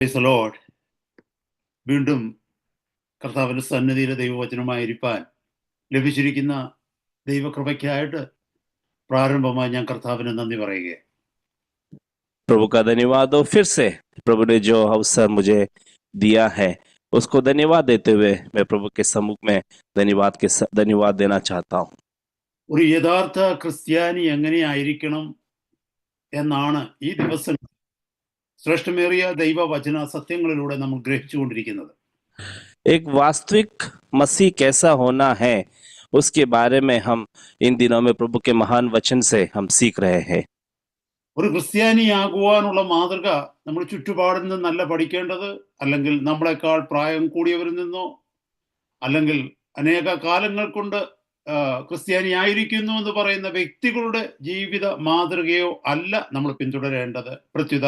Praise the Lord. വീണ്ടും കർത്താവിന്റെ സന്നിധിയിലെ ദൈവവചനമായിരിക്കാൻ ലഭിച്ചിരിക്കുന്ന ദൈവകൃപയ്ക്കായിട്ട് പ്രാരംഭമായി ഞാൻ കർത്താവിന് നന്ദി പറയുകയാണ്. प्रभु का धन्यवाद हो फिर से प्रभु ने जो अवसर मुझे दिया है उसको धन्यवाद देते हुए मैं प्रभु के सम्मुख में धन्यवाद देना चाहता हूँ. ഒരു യഥാർത്ഥ ക്രിസ്ത്യാനി എങ്ങനെയായിരിക്കണം എന്നാണ് ഈ ദിവസം ശ്രേഷ്ഠമേറിയ ദൈവവചന സത്യങ്ങളിലൂടെ നമ്മൾ ഗ്രഹിച്ചുകൊണ്ടിരിക്കുന്നത്. एक वास्तविक मसीह कैसा होना है उसके बारे में हम इन दिनों में प्रभु के महान वचन से हम सीख रहे हैं. ഒരു ക്രിസ്ത്യാനിയാകുവാനുള്ള മാതൃക നമ്മൾ ചുറ്റുപാടിൽ നിന്നല്ല പഠിക്കേണ്ടത്, അല്ലെങ്കിൽ നമ്മളെക്കാൾ പ്രായം കൂടിയവരിൽ നിന്നോ അല്ലെങ്കിൽ അനേക കാലങ്ങൾ കൊണ്ട് ക്രിസ്ത്യാനിയായിരിക്കുന്നു എന്ന് പറയുന്ന വ്യക്തികളുടെ ജീവിത മാതൃകയോ അല്ല നമ്മൾ പിന്തുടരേണ്ടത്. പ്രത്യുത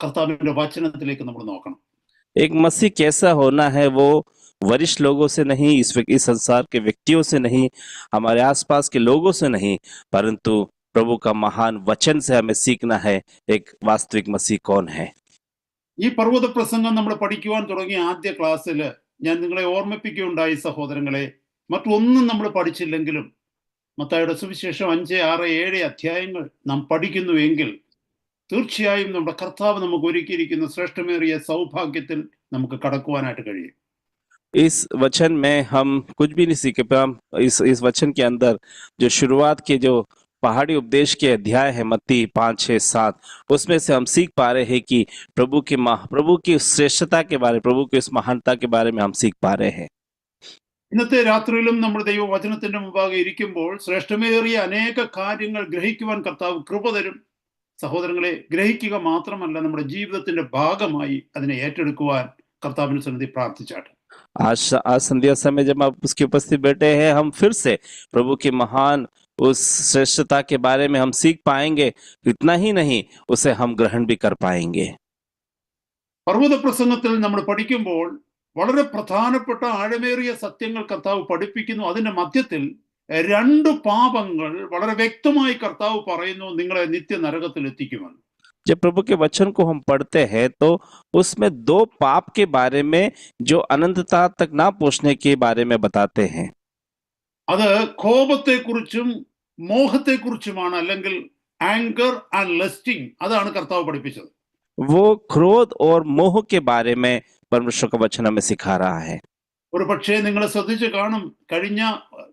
കർത്താവിന്റെ വചനത്തിലേക്ക് നമ്മൾ നോക്കണം. एक मसीह कैसा होना है वो वरिष्ठ लोगों से नहीं, इस संसार के व्यक्तियों से नहीं, हमारे आसपास के लोगों से नहीं, परंतु प्रभु का महान वचन से हमें सीखना है एक वास्तविक मसीह कौन है. ഈ പർവ്വത പ്രസംഗം നമ്മൾ പഠിക്കുവാൻ തുടങ്ങിയ ആദ്യ ക്ലാസ്സിൽ ഞാൻ നിങ്ങളെ ഓർമ്മിപ്പിക്കുകയുണ്ടായി സഹോദരങ്ങളെ, മറ്റൊന്നും നമ്മൾ പഠിച്ചില്ലെങ്കിലും മത്തായിയുടെ സുവിശേഷം 5, 6, 7 അധ്യായങ്ങൾ നാം പഠിക്കുന്നുവെങ്കിൽ തീർച്ചയായും നമ്മുടെ കർത്താവ് നമുക്ക് ഒരുക്കിയിരിക്കുന്ന ശ്രേഷ്ഠമേറിയ സൗഭാഗ്യത്തിൽ നമുക്ക് കടക്കുവാനായിട്ട് കഴിയും. इस वचन में हम कुछ भी नहीं सीखे, पर हम इस वचन के अंदर जो शुरुआत के जो पहाड़ी उपदेश के अध्याय है मत्ती 5, 6, 7, उसमें से हम सीख पा रहे हैं कि प्रभु की श्रेष्ठता के बारे, प्रभु की इस महानता के बारे में हम सीख पा रहे हैं. ഇന്നത്തെ രാത്രിയിലും നമ്മൾ ദൈവവചനത്തിന്റെ മുമ്പാകെ ഇരിക്കുമ്പോൾ ശ്രേഷ്ഠമേറിയ അനേക കാര്യങ്ങൾ ഗ്രഹിക്കുവാൻ കർത്താവ് കൃപ തരും. സഹോദരങ്ങളെ, ഗ്രഹിക്കുക മാത്രമല്ല, നമ്മുടെ ജീവിതത്തിന്റെ ഭാഗമായി അതിനെ ഏറ്റെടുക്കുവാൻ കർത്താവിന്റെ സന്നിധി പ്രാർത്ഥിച്ചാട്ടെ. आज संध्या समय जब आप उसकी उपस्थित बैठे हैं, हम फिर से प्रभु की महान उस श्रेष्ठता के बारे में हम सीख पाएंगे. इतना ही नहीं, उसे हम ग्रहण भी कर पाएंगे. പർവ്വത പ്രസംഗത്തിൽ നമ്മൾ പഠിക്കുമ്പോൾ വളരെ പ്രധാനപ്പെട്ട ആഴമേറിയ സത്യങ്ങൾ കർത്താവ് പഠിപ്പിക്കുന്നു. അതിന്റെ മധ്യത്തിൽ 2 പാപങ്ങൾ വളരെ വ്യക്തമായി കർത്താവ് പറയുന്നു നിങ്ങളെ നിത്യ നരകത്തിൽ എത്തിക്കുമെന്ന്. जब प्रभु के वचन को हम पढ़ते हैं तो उसमें 2 पाप के बारे में जो अनंतता तक ना पहुंचने के बारे में बताते हैं. അത് കോപത്തെക്കുറിച്ചും മോഹത്തെക്കുറിച്ചുമാണ്, അല്ലെങ്കിൽ ആങ്കർ ആൻഡ് ലസ്റ്റിംഗ്, അതാണ് കർത്താവ് പഠിപ്പിച്ചത്. वो क्रोध और मोह के बारे में परमेश्वर का वचन हमें सिखा रहा है. ഒരു പക്ഷേ നിങ്ങൾ ശ്രദ്ധിച്ച് കാണും, കഴിഞ്ഞ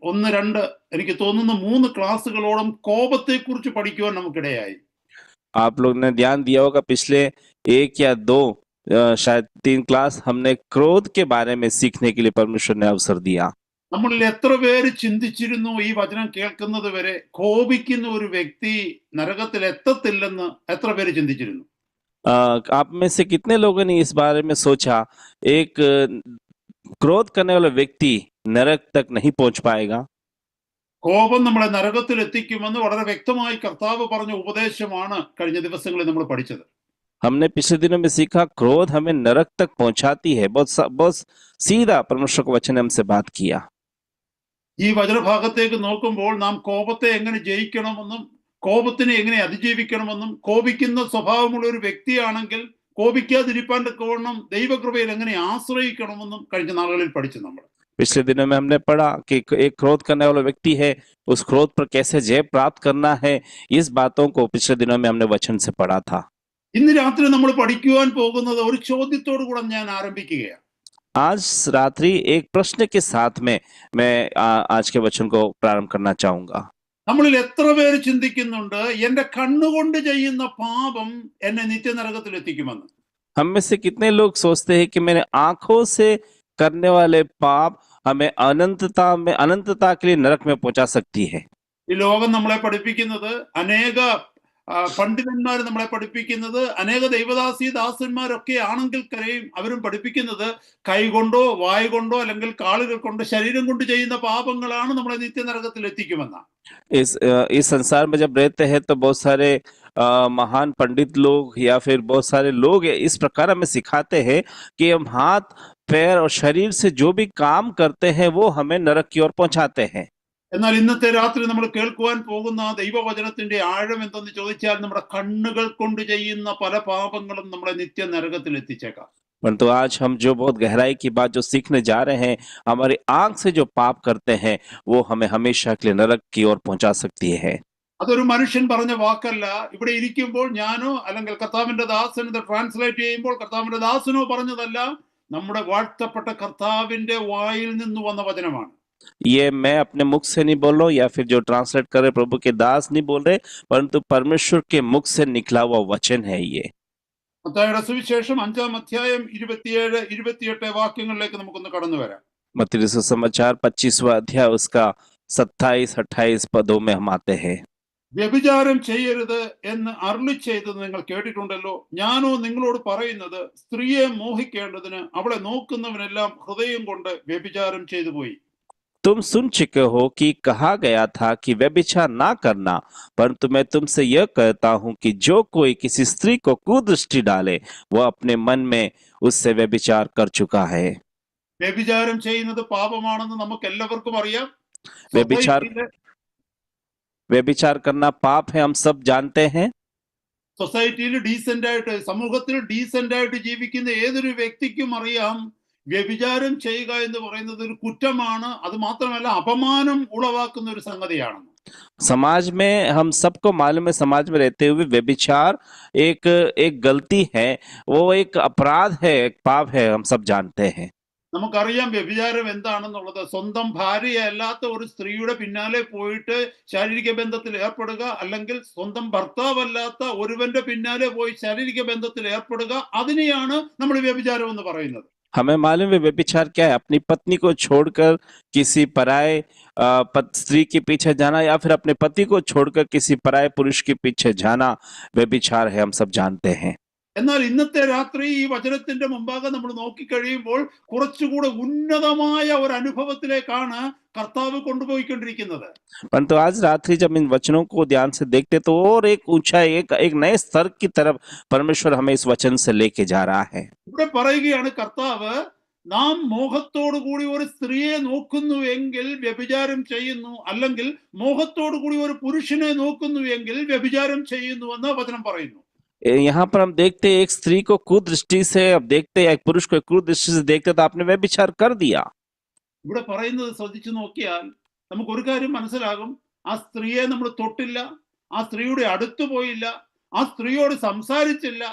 1, 2 എനിക്ക് തോന്നുന്നു 3 ക്ലാസ്സുകളോളം കോപത്തെക്കുറിച്ച് പഠിക്കുവാൻ നമുക്കിടയായി. आप लोग ने ध्यान दिया होगा, पिछले 1 या 2 शायद 3 क्लास हमने क्रोध के बारे में सीखने के लिए परमेश्वर ने अवसर दिया. നമ്മളിൽ എത്ര പേര് ചിന്തിച്ചിരുന്നു ഈ വചനം കേൾക്കുന്നത് വരെ കോപിക്കുന്ന ഒരു വ്യക്തി നരകത്തിൽ എത്തത്തില്ലെന്ന് എത്ര പേര് ചിന്തിച്ചിരുന്നു? आप में से कितने लोगों ने इस बारे में सोचा एक क्रोध करने वाला व्यक्ति नरक तक नहीं पहुंच पाएगा? കോപം നമ്മളെ നരകത്തിൽ എത്തിക്കുമെന്ന് വളരെ വ്യക്തമായി കർത്താവ് പറഞ്ഞ ഉപദേശമാണ് കഴിഞ്ഞ ദിവസങ്ങളിൽ നമ്മൾ പഠിച്ചത്. हमने पिछले दिनों में सीखा क्रोध हमें नरक तक पहुंचाती है. बहुत सीधा परमेश्वर का वचन हमसे बात किया. ഈ വചനഭാഗത്തേക്ക് നോക്കുമ്പോൾ നാം കോപത്തെ എങ്ങനെ ജയിക്കണമെന്നും കോപത്തിനെ എങ്ങനെ അതിജീവിക്കണമെന്നും കോപിക്കുന്ന സ്വഭാവമുള്ള ഒരു വ്യക്തിയാണെങ്കിൽ കോപിക്കാതിരിപ്പാൻ തക്കവണ്ണം ദൈവകൃപയിൽ എങ്ങനെ ആശ്രയിക്കണമെന്നും കഴിഞ്ഞ നാളുകളിൽ പഠിച്ചു. നമ്മൾ पिछले दिनों में हमने पढ़ा कि एक क्रोध करने वाला व्यक्ति है, उस क्रोध पर कैसे जय प्राप्त करना है. इस बातों को पिछले दिनों में हमने वचन से पढ़ा था. ഇന്ന് രാത്രി നമ്മൾ പഠിക്കുവാൻ പോകുന്നത് ഒരു ചോദ്യത്തോടു കൂടെ ഞാൻ ആരംഭിക്കുകയാണ്. आज रात्रि एक प्रश्न के साथ में मैं आज के वचन को प्रारंभ करना चाहूंगा. നമ്മളിൽ എത്ര പേര് ചിന്തിക്കുന്നുണ്ട് എന്റെ കണ്ണുകൊണ്ട് ചെയ്യുന്ന പാപം എന്നെ നിത്യനരകത്തിൽ എത്തിക്കുമെന്ന്? हम में से कितने लोग सोचते हैं कि मेरे आंखों से करने वाले पाप हमें अनंतता के लिए नरक में पहुंचा सकती है. ഈ ലോകം നമ്മളെ പഠിപ്പിക്കുന്നത്, അനേക പണ്ഡിതന്മാർ നമ്മളെ പഠിപ്പിക്കുന്നത്, അനേക ദൈവദാസി ദാസന്മാരൊക്കെ ആണെങ്കിൽ കരയും അവരും പഠിപ്പിക്കുന്നത് കൈകൊണ്ടോ വായ കൊണ്ടോ അല്ലെങ്കിൽ കാലുകൾ കൊണ്ട് ശരീരം കൊണ്ട് ചെയ്യുന്ന പാപങ്ങളാണ് നമ്മളെ നിത്യനരകത്തിൽ എത്തിക്കുമെന്നാണ്. इस संसार में जब रहते हैं तो बहुत सारे महान पंडित लोग या फिर बहुत सारे लोग इस प्रकार हमें सिखाते हैं कि हम हाथ, पैर और शरीर से जो भी काम करते हैं वो हमें नरक की ओर पहुंचाते हैं. എന്നാൽ ഇന്നത്തെ രാത്രി നമ്മൾ കേൾക്കുവാൻ പോകുന്ന ആ ദൈവവചനത്തിന്റെ ആഴം എന്തെന്ന് ചോദിച്ചാൽ നമ്മുടെ കണ്ണുകൾ കൊണ്ട് ചെയ്യുന്ന പല പാപങ്ങളും നമ്മളെ നിത്യ നരകത്തിൽ എത്തിച്ചേക്കാം. परंतु आज हम जो बहुत गहराई की बात जो सीखने जा रहे हैं, हमारी आंख से जो पाप करते हैं वो हमें हमेशा के लिए नरक की ओर पहुंचा सकती है। അതൊരു മനുഷ്യൻ പറഞ്ഞ വാക്കല്ല. ഇവിടെ ഇരിക്കുമ്പോൾ ഞാനോ അല്ലെങ്കിൽ കർത്താവിന്റെ ദാസൻ ഇത് ട്രാൻസ്ലേറ്റ് ചെയ്യുമ്പോൾ കർത്താവിന്റെ ദാസനോ പറഞ്ഞതല്ല, നമ്മുടെ വാഴ്ത്തപ്പെട്ട കർത്താവിന്റെ വായിൽ നിന്ന് വന്ന വചനമാണ്. ये मैं अपने मुख से नहीं बोल रहा हूँ या फिर जो ट्रांसलेट कर रहे प्रभु के दास नहीं बोल रहे, परंतु परमेश्वर के मुख से निकला हुआ वचन है ये। മത്തായിയുടെ സുവിശേഷം 5-ാം അധ്യായം 27-28 വാക്യങ്ങളിലേക്ക് നമുക്കൊന്ന് കടന്നു വരാം. मत्ती सुसमाचार 25वां अध्याय उसका 27-28 पदों में हम आते हैं। വ്യഭിചാരം ചെയ്യരുത് എന്ന് അരുളി ചെയ്തത് നിങ്ങൾ കേട്ടിട്ടുണ്ടല്ലോ. ഞാനോ നിങ്ങളോട് പറയുന്നത്, സ്ത്രീയെ മോഹിക്കേണ്ടതിന് അവളെ നോക്കുന്നവനെല്ലാം ഹൃദയം കൊണ്ട് വ്യഭിചാരം ചെയ്തു പോയി. तुम सुन चुके हो कि कहा गया था कि व्यभिचार ना करना, परंतु मैं तुमसे यह कहता हूं कि जो कोई किसी स्त्री को कुदृष्टि डाले वह अपने मन में उससे व्यभिचार कर चुका है। വ്യഭിചാരം ചെയ്യുന്നത് പാപമാണെന്ന് നമുക്ക് എല്ലാവർക്കും അറിയാം. व्यभिचार करना पाप है, हम सब जानते हैं। സൊസൈറ്റിയിൽ ഡീസന്റ് ആയിട്ട്, സമൂഹത്തിൽ ഡീസന്റ് ആയിട്ട് ജീവിക്കുന്ന ഏതൊരു വ്യക്തിക്കും അറിയാം വ്യഭിചാരം ചെയ്യുക എന്ന് പറയുന്നത് ഒരു കുറ്റമാണ്. അത് മാത്രമല്ല അപമാനം ഉളവാക്കുന്ന ഒരു സംഗതിയാണ്. समाज में हम सबको मालूम है, समाज में रहते हुए व्यभिचार एक गलती है, वो एक अपराध है, एक पाप है, हम सब जानते हैं। നമുക്കറിയാം വ്യഭിചാരം എന്താണെന്നുള്ളത്. സ്വന്തം ഭാര്യയല്ലാത്ത ഒരു സ്ത്രീയുടെ പിന്നാലെ പോയിട്ട് ശാരീരിക ബന്ധത്തിൽ ഏർപ്പെടുക, അല്ലെങ്കിൽ സ്വന്തം ഭർത്താവല്ലാത്ത ഒരുവന്റെ പിന്നാലെ പോയി ശാരീരിക ബന്ധത്തിൽ ഏർപ്പെടുക, അതിനെയാണ് നമ്മൾ വ്യഭിചാരം എന്ന് പറയുന്നത്. हमें मालूम है व्यभिचार क्या है, अपनी पत्नी को छोड़कर किसी पराये स्त्री के पीछे जाना या फिर अपने पति को छोड़कर किसी पराये पुरुष के पीछे जाना व्यभिचार है, हम सब जानते हैं। എന്നാൽ ഇന്നത്തെ രാത്രി ഈ വചനത്തിന്റെ മുമ്പാകെ നമ്മൾ നോക്കിക്കഴിയുമ്പോൾ കുറച്ചുകൂടെ ഉന്നതമായ ഒരു അനുഭവത്തിലേക്കാണ് കർത്താവ് കൊണ്ടുപോയിക്കൊണ്ടിരിക്കുന്നത്. परंतु आज रात्रि जब इन वचनों को ध्यान से देखते तो और एक ऊंचाई, एक नए स्तर की तरफ परमेश्वर हमें इस वचन से लेके जा रहा है। ഇവിടെ പറയുകയാണ് കർത്താവ്, നാം മോഹത്തോടു കൂടി ഒരു സ്ത്രീയെ നോക്കുന്നു എങ്കിൽ വ്യഭിചാരം ചെയ്യുന്നു, അല്ലെങ്കിൽ മോഹത്തോടു കൂടി ഒരു പുരുഷനെ നോക്കുന്നു എങ്കിൽ വ്യഭിചാരം ചെയ്യുന്നു എന്ന് വചനം പറയുന്നു. यहाँ पर हम देखते हैं एक स्त्री को कुदृष्टि से, अब देखते हैं एक पुरुष को कुदृष्टि से देखते तो आपने व्यभिचार कर दिया। ഇവിടെ പറയുന്നത് ശ്രദ്ധിച്ചു നോക്കിയാൽ നമുക്കൊരു കാര്യം മനസ്സിലാകും. ആ സ്ത്രീയെ നമ്മൾ തൊട്ടില്ല, ആ സ്ത്രീയുടെ അടുത്ത് പോയില്ല, ആ സ്ത്രീയോട് സംസാരിച്ചില്ല,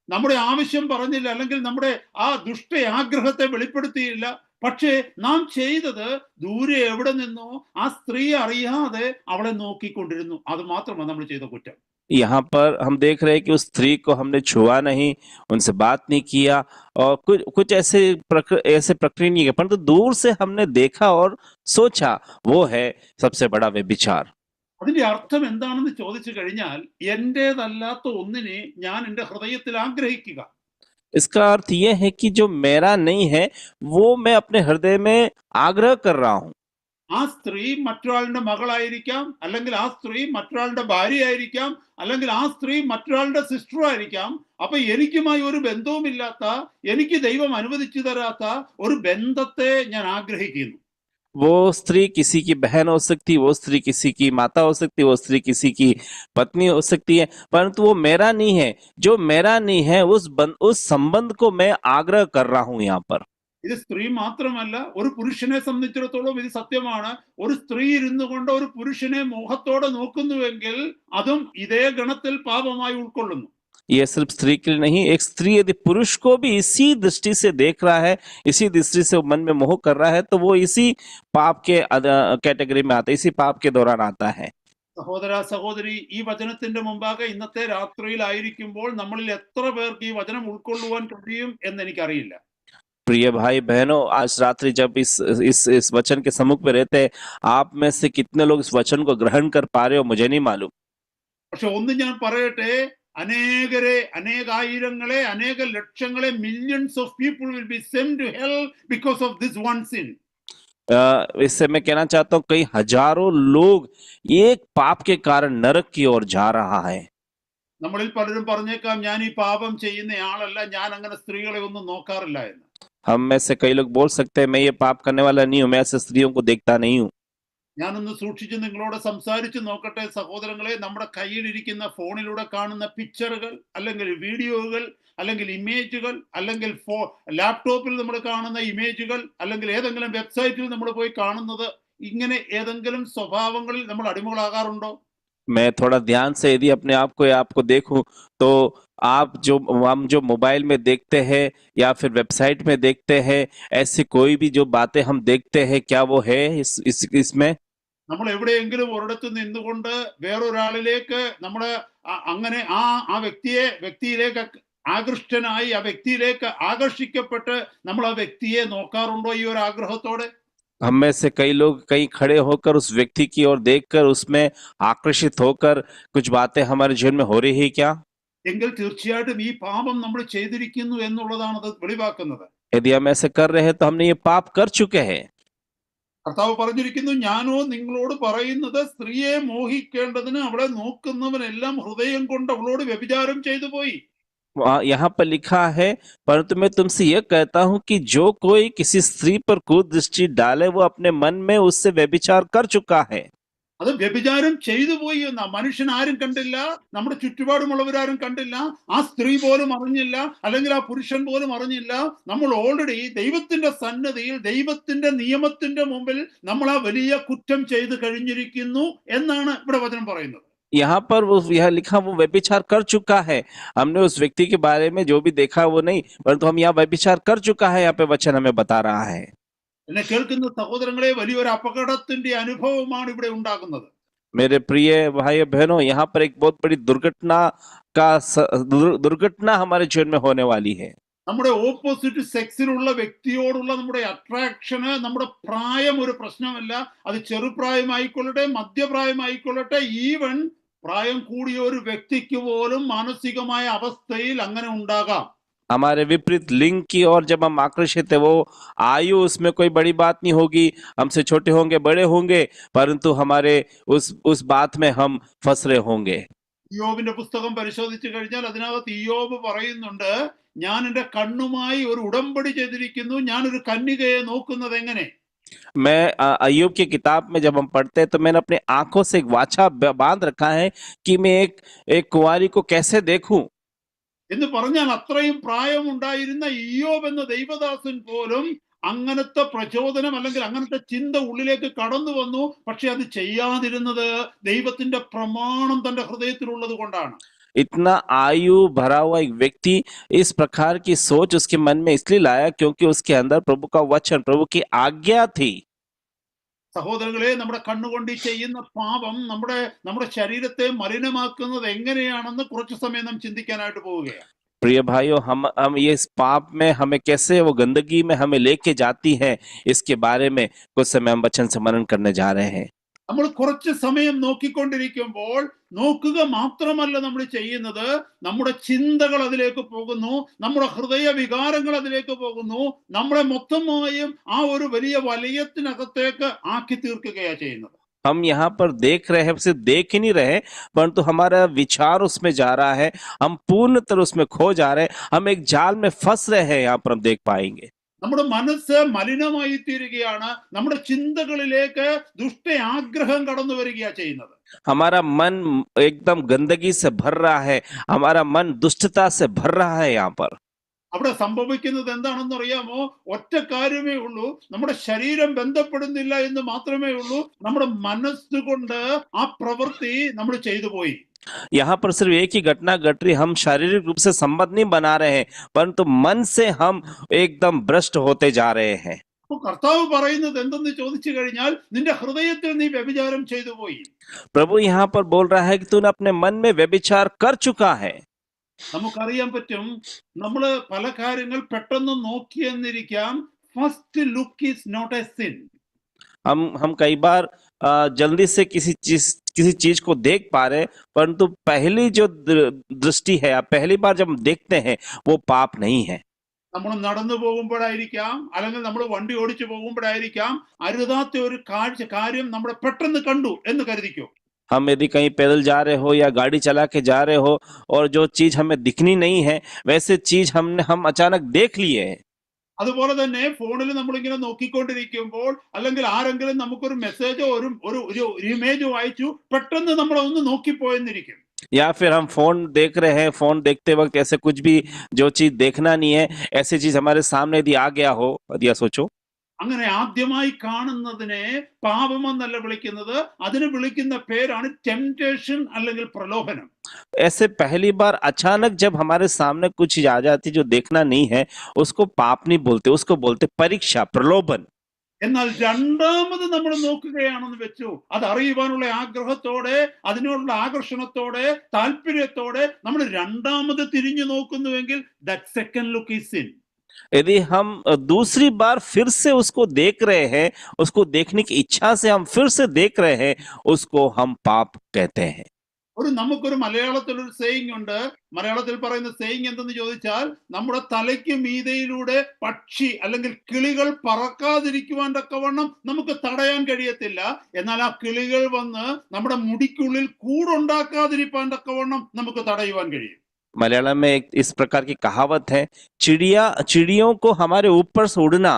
നമ്മുടെ ആവശ്യം പറഞ്ഞില്ല, അല്ലെങ്കിൽ നമ്മുടെ ആ ദുഷ്ട ആഗ്രഹത്തെ വെളിപ്പെടുത്തിയില്ല. പക്ഷേ നാം ചെയ്തത് ദൂരെ എവിടെ നിന്നോ ആ സ്ത്രീ അറിയാതെ അവളെ നോക്കിക്കൊണ്ടിരുന്നു. അത് മാത്രമാണ് നമ്മൾ ചെയ്ത കുറ്റം. यहाँ पर हम देख रहे हैं कि उस स्त्री को हमने छुआ नहीं, उनसे बात नहीं किया और कुछ ऐसे प्रक्रिया नहीं है, परंतु दूर से हमने देखा और सोचा, वो है सबसे बड़ा व्यभिचार। അതിന്റെ അർത്ഥം എന്താണെന്ന് ചോദിച്ചു കഴിഞ്ഞാൽ, എന്റേതല്ലാത്ത ഒന്നിനെ ഞാൻ എൻ്റെ ഹൃദയത്തിൽ ആഗ്രഹിക്കുക. इसका अर्थ यह है कि जो मेरा नहीं है वो मैं अपने हृदय में आग्रह कर रहा हूं। ആ സ്ത്രീ മറ്റൊരാളുടെ മകളായിരിക്കാം, അല്ലെങ്കിൽ ആ സ്ത്രീ മറ്റൊരാളുടെ ഭാര്യയായിരിക്കാം, അല്ലെങ്കിൽ ആ സ്ത്രീ മറ്റൊരാളുടെ സിസ്റ്റർ ആയിരിക്കാം. അപ്പൊ എനിക്കുമായി ഒരു ബന്ധവുമില്ലാത്ത, എനിക്ക് ദൈവം അനുവദിച്ചു തരാത്ത ഒരു ബന്ധത്തെ ഞാൻ ആഗ്രഹിക്കുന്നു. वो स्त्री किसी की बहन हो सकती, वो स्त्री किसी की माता हो सकती, वो स्त्री किसी की पत्नी हो सकती है, परंतु वो मेरा नहीं है। जो मेरा नहीं है उस संबंध को मैं आग्रह कर रहा हूं यहाँ पर। ഇത് സ്ത്രീ മാത്രമല്ല, ഒരു പുരുഷനെ സംബന്ധിച്ചിടത്തോളം ഇത് സത്യമാണ്. ഒരു സ്ത്രീ ഇരുന്നു കൊണ്ട് ഒരു പുരുഷനെ മോഹത്തോടെ നോക്കുന്നുവെങ്കിൽ അതും ഇതേ ഗണത്തിൽ പാപമായി ഉൾക്കൊള്ളുന്നു. ये सिर्फ स्त्री के लिए नहीं, एक स्त्री यदि पुरुष को भी इसी दृष्टि से देख रहा है, इसी दृष्टि से मन में मोह कर रहा है, तो वो इसी पाप के कैटेगरी में आता है, इसी पाप के दौरान आता है। സഹോദര സഹോദരി, ഈ വചനത്തിന്റെ മുമ്പാകെ ഇന്നത്തെ രാത്രിയിലായിരിക്കുമ്പോൾ നമ്മളിൽ എത്ര പേർക്ക് ഈ വചനം ഉൾക്കൊള്ളുവാൻ കഴിയും എന്ന് എനിക്കറിയില്ല. प्रिय भाई बहनों, आज रात्रि जब इस वचन के सम्मुख में रहते हैं, आप में से कितने लोग इस वचन को ग्रहण कर पा रहे हो मुझे नहीं मालूम। പക്ഷെ ഒന്ന് ഞാൻ പറയട്ടെ, അനേകായിരങ്ങളെ, അനേക ലക്ഷങ്ങളെ, millions of people will be sent to hell because of this one sin. इससे मैं कहना चाहता हूँ कई हजारों लोग एक पाप के कारण नरक की ओर जा रहा है। നമ്മളിൽ പലരും പറഞ്ഞേക്കാം, ഞാൻ ഈ പാപം ചെയ്യുന്നയാളല്ല, ഞാൻ അങ്ങനെ സ്ത്രീകളെ ഒന്നും നോക്കാറില്ല എന്ന്. हम में से कई लोग बोल सकते हैं मैं ये पाप करने वाला नहीं हूँ, मैं ऐसे स्त्रियों को देखता नहीं हूँ। ഞാനൊന്ന് സൂക്ഷിച്ച് നിങ്ങളോട് സംസാരിച്ച് നോക്കട്ടെ സഹോദരങ്ങളെ. നമ്മുടെ കയ്യിലിരിക്കുന്ന ഫോണിലൂടെ കാണുന്ന പിക്ചറുകൾ, അല്ലെങ്കിൽ വീഡിയോകൾ, അല്ലെങ്കിൽ ഇമേജുകൾ, അല്ലെങ്കിൽ ലാപ്ടോപ്പിൽ നമ്മൾ കാണുന്ന ഇമേജുകൾ, അല്ലെങ്കിൽ ഏതെങ്കിലും വെബ്സൈറ്റിൽ നമ്മൾ പോയി കാണുന്നത്, ഇങ്ങനെ ഏതെങ്കിലും സ്വഭാവങ്ങളിൽ നമ്മൾ അടിമകളാകാറുണ്ടോ? मैं थोड़ा ध्यान से यदि अपने आप को या आपको देखूं तो आप जो हम जो मोबाइल में देखते हैं या फिर वेबसाइट में देखते हैं, ऐसी कोई भी जो बातें हम देखते हैं, क्या वो है इसमें? നമ്മൾ എവിടെയെങ്കിലും ഒരിടത്ത് നിന്നുകൊണ്ട് വേറൊരാളിലേക്ക് നമ്മുടെ അങ്ങനെ ആ വ്യക്തിയിലേക്ക് ആകൃഷ്ടനായി, ആ വ്യക്തിയിലേക്ക് ആകർഷിക്കപ്പെട്ട് നമ്മൾ ആ വ്യക്തിയെ നോക്കാറുണ്ടോ ഈ ഒരു ആഗ്രഹത്തോടെ? हम में से कई लोग कहीं खड़े होकर उस व्यक्ति की ओर देखकर उसमें आकर्षित होकर कुछ बातें हमारे जीवन में हो रही है क्या? എങ്കിൽ തീർച്ചയായിട്ടും ഈ പാപം നമ്മൾ ചെയ്തിരിക്കുന്നു എന്നുള്ളതാണ് അത് വെളിവാക്കുന്നത്. यदि हम ऐसे कर रहे हैं तो हमने ये पाप कर चुके हैं। കർത്താവ് പറഞ്ഞിരിക്കുന്നു, ഞാനോ നിങ്ങളോട് പറയുന്നത്, സ്ത്രീയെ മോഹിക്കേണ്ടതിന് അവളെ നോക്കുന്നവനെല്ലാം ഹൃദയം കൊണ്ട് അവളോട് വ്യഭിചാരം ചെയ്തു പോയി. यहाँ पर लिखा है, परंतु मैं तुमसे यह कहता हूं कि जो कोई किसी स्त्री पर कुदृष्टि डाले वो अपने मन में उससे व्यभिचार कर चुका है। അത് വ്യഭിചാരം ചെയ്തു പോയി എന്ന മനുഷ്യൻ ആരും കണ്ടില്ല, നമ്മുടെ ചുറ്റുപാടുമുള്ളവരാരും കണ്ടില്ല, ആ സ്ത്രീ പോലും അറിഞ്ഞില്ല, അല്ലെങ്കിൽ ആ പുരുഷൻ പോലും അറിഞ്ഞില്ല. നമ്മൾ ഓൾറെഡി ദൈവത്തിന്റെ സന്നദ്ധിയിൽ, ദൈവത്തിന്റെ നിയമത്തിന്റെ മുമ്പിൽ നമ്മൾ ആ വലിയ കുറ്റം ചെയ്ത് കഴിഞ്ഞിരിക്കുന്നു എന്നാണ് ഇവിടെ വചനം പറയുന്നത്. यहाँ पर वो यह लिखा वो व्यभिचार कर चुका है। हमने उस व्यक्ति के बारे में जो भी देखा वो नहीं, परंतु हम यहाँ व्यभिचार कर चुका है, यहाँ पे वचन हमें बता रहा है। എന്നെ കേൾക്കുന്ന സഹോദരങ്ങളെ, വലിയൊരു അപകടത്തിന്റെ അനുഭവമാണ് ഇവിടെ ഉണ്ടാകുന്നത്. मेरे प्रिय भाई बहनों, यहाँ पर एक बहुत बड़ी दुर्घटना हमारे जीवन में होने वाली है। നമ്മുടെ ഓപ്പോസിറ്റ് സെക്സിലുള്ള വ്യക്തിയോടുള്ള നമ്മുടെ അട്രാക്ഷന്, നമ്മുടെ പ്രായം ഒരു പ്രശ്നമല്ല. അത് ചെറുപ്രായമായിക്കൊള്ളട്ടെ, മധ്യപ്രായമായിക്കൊള്ളട്ടെ, ഈവൻ പ്രായം കൂടിയ ഒരു വ്യക്തിക്ക് പോലും മാനസികമായ അവസ്ഥയിൽ അങ്ങനെ ഉണ്ടാകാം. हमारे विपरीत लिंग की ओर जब हम आकर्षित है, वो आयु उसमें कोई बड़ी बात नहीं होगी, हमसे छोटे होंगे बड़े होंगे, परंतु हमारे उस बात में हम फंस रहे होंगे। ഇയ്യോബിന്റെ പുസ്തകം പരിശോധിച്ചു കഴിഞ്ഞാൽ അതിനകത്ത് ഇയ്യോബ് പറയുന്നുണ്ട്, ഞാൻ എൻ്റെ കണ്ണുമായി ഒരു ഉടമ്പടി ചെയ്തിരിക്കുന്നു, ഞാനൊരു കന്യകയെ നോക്കുന്നത് എങ്ങനെ? मैं अय्यूब की किताब में जब हम पढ़ते हैं तो मैंने अपनी आंखों से एक वाचा बांध रखा है कि मैं एक कुंवारी को कैसे देखूं। എന്ന് പറഞ്ഞാൽ അത്രയും പ്രായമുണ്ടായിരുന്ന ഇയ്യോബ് എന്ന ദൈവദാസൻ പോലും അങ്ങനത്തെ പ്രചോദനം, അല്ലെങ്കിൽ അങ്ങനത്തെ ചിന്ത ഉള്ളിലേക്ക് കടന്നു വന്നു. പക്ഷെ അത് ചെയ്യാതിരുന്നത് ദൈവത്തിന്റെ പ്രമാണം തന്റെ ഹൃദയത്തിലുള്ളത് കൊണ്ടാണ്. इतना आयु भरा हुआ एक व्यक्ति इस प्रकार की सोच उसके मन में इसलिए लाया क्योंकि उसके अंदर प्रभु का वचन, प्रभु की आज्ञा थी। സഹോദരങ്ങളെ, നമ്മുടെ കണ്ണുകൊണ്ട് ചെയ്യുന്ന പാപം നമ്മുടെ ശരീരത്തെ മലിനമാക്കുന്നത് എങ്ങനെയാണെന്ന് കുറച്ചു സമയം നാം ചിന്തിക്കാനായിട്ട് പോവുകയാണ്. प्रिय भाइयों, हम ये इस पाप में हमें कैसे वो गंदगी में हमें लेके जाती है, इसके बारे में कुछ समय हम वचन से मनन करने जा रहे हैं। നമ്മൾ കുറച്ച് സമയം നോക്കിക്കൊണ്ടിരിക്കുമ്പോൾ നോക്കുക മാത്രമല്ല നമ്മൾ ചെയ്യുന്നത്, നമ്മുടെ ചിന്തകൾ അതിലേക്ക് പോകുന്നു, നമ്മുടെ ഹൃദയ വികാരങ്ങൾ അതിലേക്ക് പോകുന്നു, നമ്മളെ മൊത്തമായും ആ ഒരു വലിയ വലയത്തിനകത്തേക്ക് ആക്കി തീർക്കുകയാണ് ചെയ്യുന്നത്. हम यहाँ पर देख रहे हैं, सिर्फ देख ही नहीं रहे, परंतु हमारा विचार उसमें जा रहा है, हम पूर्ण तरह उसमें खो जा रहे हैं, हम एक जाल में फंस रहे हैं। यहाँ पर हम देख पाएंगे നമ്മുടെ മനസ്സ് മലിനമായി തീരുകയാണ്, നമ്മുടെ ചിന്തകളിലേക്ക് ദുഷ്ട ആഗ്രഹം കടന്നു വരികയാണ് ചെയ്യുന്നത്. हमारा मन एकदम गंदगी से भर रहा है, हमारा मन दुष्टता से भर रहा है। यहाँ पर അവിടെ സംഭവിക്കുന്നത് എന്താണെന്ന് അറിയാമോ? ഒറ്റ കാര്യമേ ഉള്ളൂ, നമ്മുടെ ശരീരം ബന്ധപ്പെടുന്നില്ല എന്ന് മാത്രമേ ഉള്ളൂ, നമ്മുടെ മനസ്സുകൊണ്ട് ആ പ്രവൃത്തി നമ്മൾ ചെയ്തു പോയി. यहाँ पर सिर्फ एक ही घटना घट रही, हम शारीरिक रूप से संबंध नहीं बना रहे हैं, परंतु मन से हम एकदम भ्रष्ट होते जा रहे हैं। കർത്താവ് പറയുന്നത് എന്തെന്ന് ചോദിച്ചു കഴിഞ്ഞാൽ, നിന്റെ ഹൃദയത്തിൽ നീ വ്യഭിചാരം ചെയ്തു പോയി. प्रभु यहाँ पर बोल रहा है कि तूने अपने मन में व्यभिचार कर चुका है। നമുക്കറിയാൻ പറ്റും, നമ്മൾ പല കാര്യങ്ങൾ പെട്ടെന്ന് നോക്കിയെന്നിരിക്കാം. First look is not a sin. हम कई बार जल्दी से किसी चीज को देख पा रहे, परंतु पहली जो दृष्टि है, पहली बार जब हम देखते हैं, वो पाप नहीं है। നമ്മൾ നടന്നു പോകുമ്പോഴായിരിക്കാം, അല്ലെങ്കിൽ നമ്മൾ വണ്ടി ഓടിച്ചു പോകുമ്പോഴായിരിക്കാം, അരുതാത്ത ഒരു കാര്യം നമ്മൾ പെട്ടെന്ന് കണ്ടു എന്ന് കരുതിക്കോ. हम यदि कहीं पैदल जा रहे हो या गाड़ी चला के जा रहे हो और जो चीज हमें दिखनी नहीं है, वैसे चीज हम अचानक देख लिए है। അതുപോലെ തന്നെ ഫോണിൽ നമ്മളിങ്ങനെ നോക്കിക്കൊണ്ടിരിക്കുമ്പോൾ അല്ലെങ്കിൽ ആരെങ്കിലും നമുക്കൊരു മെസ്സേജോ ഒരു ഇമേജോ അയച്ചു, പെട്ടെന്ന് നമ്മൾ ഒന്ന് നോക്കിപ്പോയെന്നിരിക്കും. या फिर हम फोन देख रहे हैं, फोन देखते वक्त ऐसे कुछ भी जो चीज देखना नहीं है, ऐसी चीज हमारे सामने यदि आ गया हो, या सोचो അങ്ങനെ ആദ്യമായി കാണുന്നതിനെ പാപമെന്നല്ല വിളിക്കുന്നത്, അതിന് വിളിക്കുന്ന പേരാണ് ടെംപ്റ്റേഷൻ അല്ലെങ്കിൽ പ്രലോഭനം. ऐसे पहली बार अचानक जब हमारे सामने कुछ चीज आ जाती जो देखना नहीं है, उसको पाप नहीं बोलते, उसको बोलते परीक्षा, प्रलोभन. എന്നാൽ രണ്ടാമത് നമ്മൾ നോക്കുകയാണെന്ന് വെച്ചു, അത് അറിയുവാനുള്ള ആഗ്രഹത്തോടെ, അതിനോടുള്ള ആകർഷണത്തോടെ, താല്പര്യത്തോടെ നമ്മൾ രണ്ടാമത് തിരിഞ്ഞു നോക്കുന്നുവെങ്കിൽ that second look is sin. यदि हम दूसरी बार फिर से उसको देख रहे हैं, उसको देखने की इच्छा से हम फिर से देख रहे हैं, उसको हम पाप कहते हैं. നമുക്കൊരു മലയാളത്തിൽ ഒരു സേയിങ് ഉണ്ട്. മലയാളത്തിൽ പറയുന്ന സേയിങ് എന്തെന്ന് ചോദിച്ചാൽ, നമ്മുടെ തലയ്ക്ക് മീതയിലൂടെ പക്ഷി അല്ലെങ്കിൽ കിളികൾ പറക്കാതിരിക്കുവാൻ തക്കവണ്ണം നമുക്ക് തടയാൻ കഴിയത്തില്ല. എന്നാൽ ആ കിളികൾ വന്ന് നമ്മുടെ മുടിക്കുള്ളിൽ കൂടുണ്ടാക്കാതിരിക്കാൻ തക്കവണ്ണം നമുക്ക് തടയുവാൻ കഴിയും. मलयालम में एक इस प्रकार की कहावत है, चिड़ियों को हमारे ऊपर से उड़ना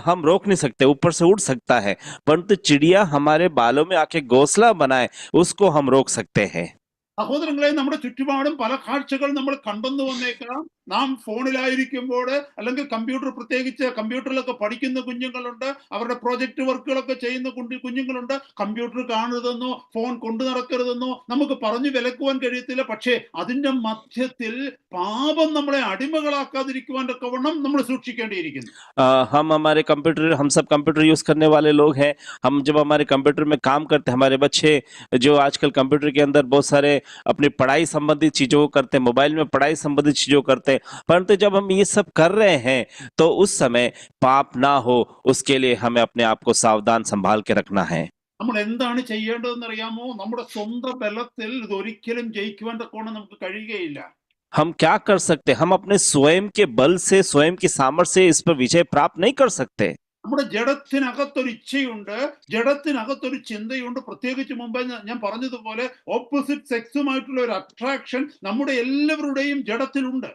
हम रोक नहीं सकते, ऊपर से उड़ सकता है, परंतु चिड़िया हमारे बालों में आके घोंसला बनाए, उसको हम रोक सकते हैं. സഹോദരങ്ങളെ, നമ്മുടെ ചുറ്റുപാടും പല കാഴ്ചകൾ നമ്മൾ കണ്ടെന്ന് വന്നേക്കാം. നാം ഫോണിലായിരിക്കുമ്പോൾ അല്ലെങ്കിൽ കമ്പ്യൂട്ടർ, പ്രത്യേകിച്ച് കമ്പ്യൂട്ടറിലൊക്കെ പഠിക്കുന്ന കുഞ്ഞുങ്ങളുണ്ട്, അവരുടെ പ്രോജക്റ്റ് വർക്കുകളൊക്കെ ചെയ്യുന്ന കുഞ്ഞുങ്ങളുണ്ട്. കമ്പ്യൂട്ടർ കാണരുതെന്നോ ഫോൺ കൊണ്ടു നടക്കരുതെന്നോ നമുക്ക് പറഞ്ഞു വിലക്കുവാൻ കഴിയത്തില്ല. പക്ഷേ അതിന്റെ മധ്യത്തിൽ പാപം നമ്മളെ അടിമകളാക്കാതിരിക്കുവാൻ തക്കവണ്ണം നമ്മൾ സൂക്ഷിക്കേണ്ടിയിരിക്കുന്നു. हम सब कंप्यूटर यूज करने वाले लोग हैं. हम जब हमारे कंप्यूटर में काम करते हैं, हमारे बच्चे जो आजकल कंप्यूटर के अंदर बहुत सारे अपनी पढ़ाई संबंधित चीजों को करते हैं, मोबाइल में पढ़ाई संबंधित चीजों को करते हैं, परंतु जब हम ये सब कर रहे हैं तो उस समय पाप ना हो, उसके लिए हमें अपने आप को सावधान संभाल के रखना है. നമ്മൾ എന്താണ് ചെയ്യേണ്ടതെന്ന് അറിയാമോ? നമ്മുടെ സ്വന്തം ബലത്തിൽ ഇതൊരിക്കലും ജയിക്കുവാൻ തക്കവണ്ണം നമുക്ക് കഴിയുകയില്ല. हम क्या कर सकते? हम अपने स्वयं के बल से, स्वयं की सामर्थ्य से इस पर विजय प्राप्त नहीं कर सकते. നമ്മുടെ ജഡത്തിനകത്തൊരു ഇച്ഛയുണ്ട്, ജഡത്തിനകത്തൊരു ചിന്തയുണ്ട്. പ്രത്യേകിച്ച് മുമ്പ് ഞാൻ പറഞ്ഞതുപോലെ ഓപ്പോസിറ്റ് സെക്സുമായിട്ടുള്ള ഒരു അട്രാക്ഷൻ നമ്മുടെ എല്ലാവരുടെയും ജഡത്തിലുണ്ട്.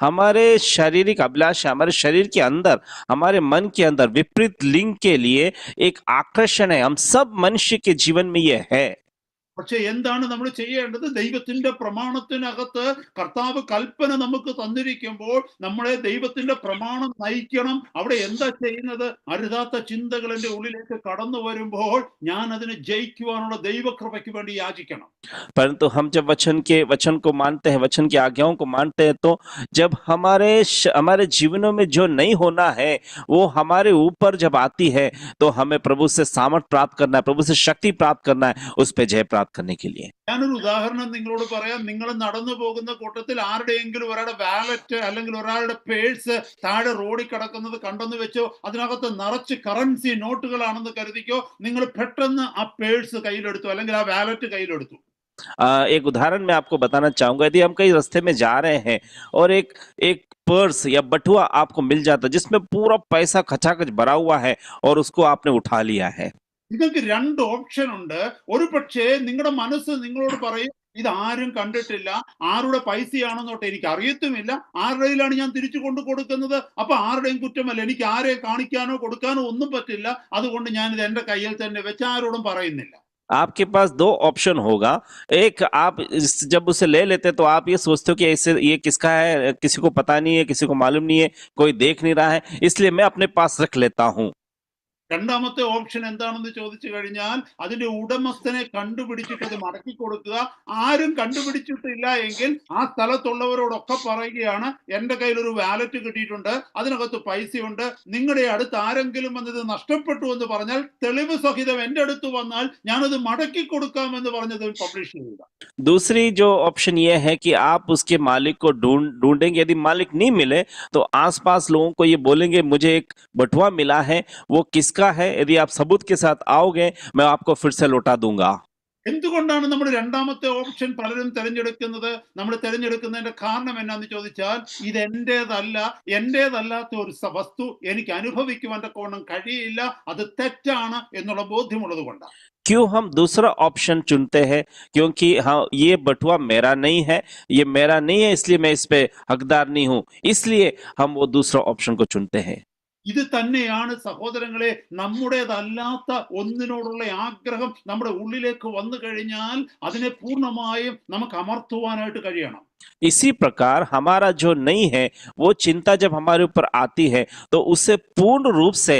हमारे शारीरिक अभिलाषा, हमारे शरीर के अंदर, हमारे मन के अंदर विपरीत लिंग के लिए एक आकर्षण है. हम सब मनुष्य के जीवन में यह है. പക്ഷെ എന്താണ് നമ്മൾ ചെയ്യേണ്ടത്? ദൈവത്തിന്റെ പ്രമാണത്തിനകത്ത് കർത്താവ് കൽപ്പന നമുക്ക് തന്നിരിക്കുമ്പോൾ നമ്മളെ ദൈവത്തിന്റെ പ്രമാണം നയിക്കണം. അവിടെ എന്താ ചെയ്യുന്നത്? അരുതാത്ത ചിന്തകൾ എന്റെ ഉള്ളിലേക്ക് കടന്നു വരുമ്പോൾ ഞാൻ അതിനെ ജയിക്കുവാനുള്ള ദൈവകൃപയ്ക്ക് വേണ്ടി യാചിക്കണം. परंतु हम जब वचन को मानते हैं, वचन की आज्ञाओं को मानते हैं, तो जब हमारे जीवनों में जो नहीं होना है वो हमारे ऊपर जब आती है, तो हमें प्रभु से सामर्थ प्राप्त करना है, प्रभु से शक्ति प्राप्त करना है, उस पे जय प्राप्त करने के लिए. ഞാനൊരു ഉദാഹരണം നിങ്ങളോട് പറയാം. നിങ്ങൾ നടന്നു പോകുന്ന കൂട്ടത്തിൽ ആരുടെയെങ്കിലും ഒരാളുടെ വാലറ്റ് അല്ലെങ്കിൽ ഒരാളുടെ പേഴ്സ് താഴെ റോഡിൽ കിടക്കുന്നത് കണ്ടെന്ന് വെച്ചോ, അതിനകത്ത് നിറച്ച് കറൻസി നോട്ടുകളാണെന്ന് കരുതിക്കോ, നിങ്ങൾ പെട്ടെന്ന് ആ പേഴ്സ് കയ്യിലെടുത്തു അല്ലെങ്കിൽ ആ വാലറ്റ് കയ്യിലെടുത്തു. एक उदाहरण मैं आपको बताना चाहूंगा. यदि हम कहीं रास्ते में जा रहे हैं और एक पर्स या बटुआ आपको मिल जाता जिसमें पूरा पैसा खचाखच भरा हुआ है और उसको आपने उठा लिया है, നിങ്ങൾക്ക് രണ്ട് ഓപ്ഷൻ ഉണ്ട്. ഒരു പക്ഷേ നിങ്ങളുടെ മനസ്സ് നിങ്ങളോട് പറയും, ഇത് ആരും കണ്ടിട്ടില്ല, ആരുടെ പൈസയാണെന്നോട്ടെ എനിക്ക് അറിയത്തുമില്ല, ആരുടെയിലാണ് ഞാൻ തിരിച്ചു കൊണ്ടു കൊടുക്കുന്നത്, അപ്പൊ ആരുടെയും കുറ്റമല്ല, എനിക്ക് ആരെയും കാണിക്കാനോ കൊടുക്കാനോ ഒന്നും പറ്റില്ല, അതുകൊണ്ട് ഞാനിത് എന്റെ കയ്യിൽ തന്നെ വെച്ച് ആരോടും പറയുന്നില്ല. आपके पास दो ऑप्शन होगा. एक, आप जब उसे ले लेते तो आप ये सोचते हो कि ऐसे ये किसका है, किसी को पता नहीं है, किसी को मालूम नहीं है, कोई देख नहीं रहा है, इसलिए मैं अपने पास रख लेता हूं. രണ്ടാമത്തെ ഓപ്ഷൻ എന്താണെന്ന് ചോദിച്ചു കഴിഞ്ഞാൽ, അതിന്റെ ഉടമസ്ഥനെ കണ്ടുപിടിച്ചിട്ട് അത് മടക്കി കൊടുക്കുക. ആരും കണ്ടുപിടിച്ചിട്ടില്ല എങ്കിൽ ആ സ്ഥലത്തുള്ളവരോടൊക്കെ പറയുകയാണ്, എന്റെ കയ്യിൽ ഒരു വാലറ്റ് കിട്ടിയിട്ടുണ്ട്, അതിനകത്ത് പൈസയുണ്ട്, നിങ്ങളുടെ അടുത്ത് ആരെങ്കിലും വന്നത് നഷ്ടപ്പെട്ടു എന്ന് പറഞ്ഞാൽ തെളിവ് സഹിതം എന്റെ അടുത്ത് വന്നാൽ ഞാനത് മടക്കി കൊടുക്കാമെന്ന് പറഞ്ഞത് പബ്ലിഷ് ചെയ്യുക. दूसरी जो ऑप्शन ये है कि आप उसके मालिक को ढूंढेंगे. यदि मालिक नहीं मिले तो आसपास लोगों को ये बोलेंगे, मुझे एक बटुआ मिला है, वो किसका है, यदि आप सबूत के साथ आओगे मैं आपको फिर से लौटा दूंगा. എന്തുകൊണ്ടാണ് നമ്മൾ രണ്ടാമത്തെ ഓപ്ഷൻ പലരും തിരഞ്ഞെടുക്കുന്നത്? നമ്മൾ തിരഞ്ഞെടുക്കുന്നതിന്റെ കാരണം എന്നാന്ന് ചോദിച്ചാൽ, ഇത് എന്റേതല്ലാത്ത ഒരു വസ്തു എനിക്ക് അനുഭവിക്കുവാൻ തക്കവണ്ണം കഴിയില്ല, അത് തെറ്റാണ് എന്നുള്ള ബോധ്യമുള്ളത് കൊണ്ടാണ്. क्यों हम दूसरा ऑप्शन चुनते हैं? क्योंकि हाँ, ये बटुआ मेरा नहीं है, ये मेरा नहीं है, इसलिए मैं इस पे हकदार नहीं हूं, इसलिए हम वो दूसरा ऑप्शन को चुनते हैं। ഇത് തന്നെയാണ് സഹോദരങ്ങളെ, നമ്മുടേതല്ലാത്ത ഒന്നിനോടുള്ള ആഗ്രഹം നമ്മുടെ ഉള്ളിലേക്ക് വന്നു കഴിഞ്ഞാൽ അതിനെ പൂർണ്ണമായും നമുക്ക് അമർത്തുവാനായിട്ട് കഴിയണം. इसी प्रकार हमारा जो नहीं है वो चिंता जब हमारे ऊपर आती है तो उसे पूर्ण रूप से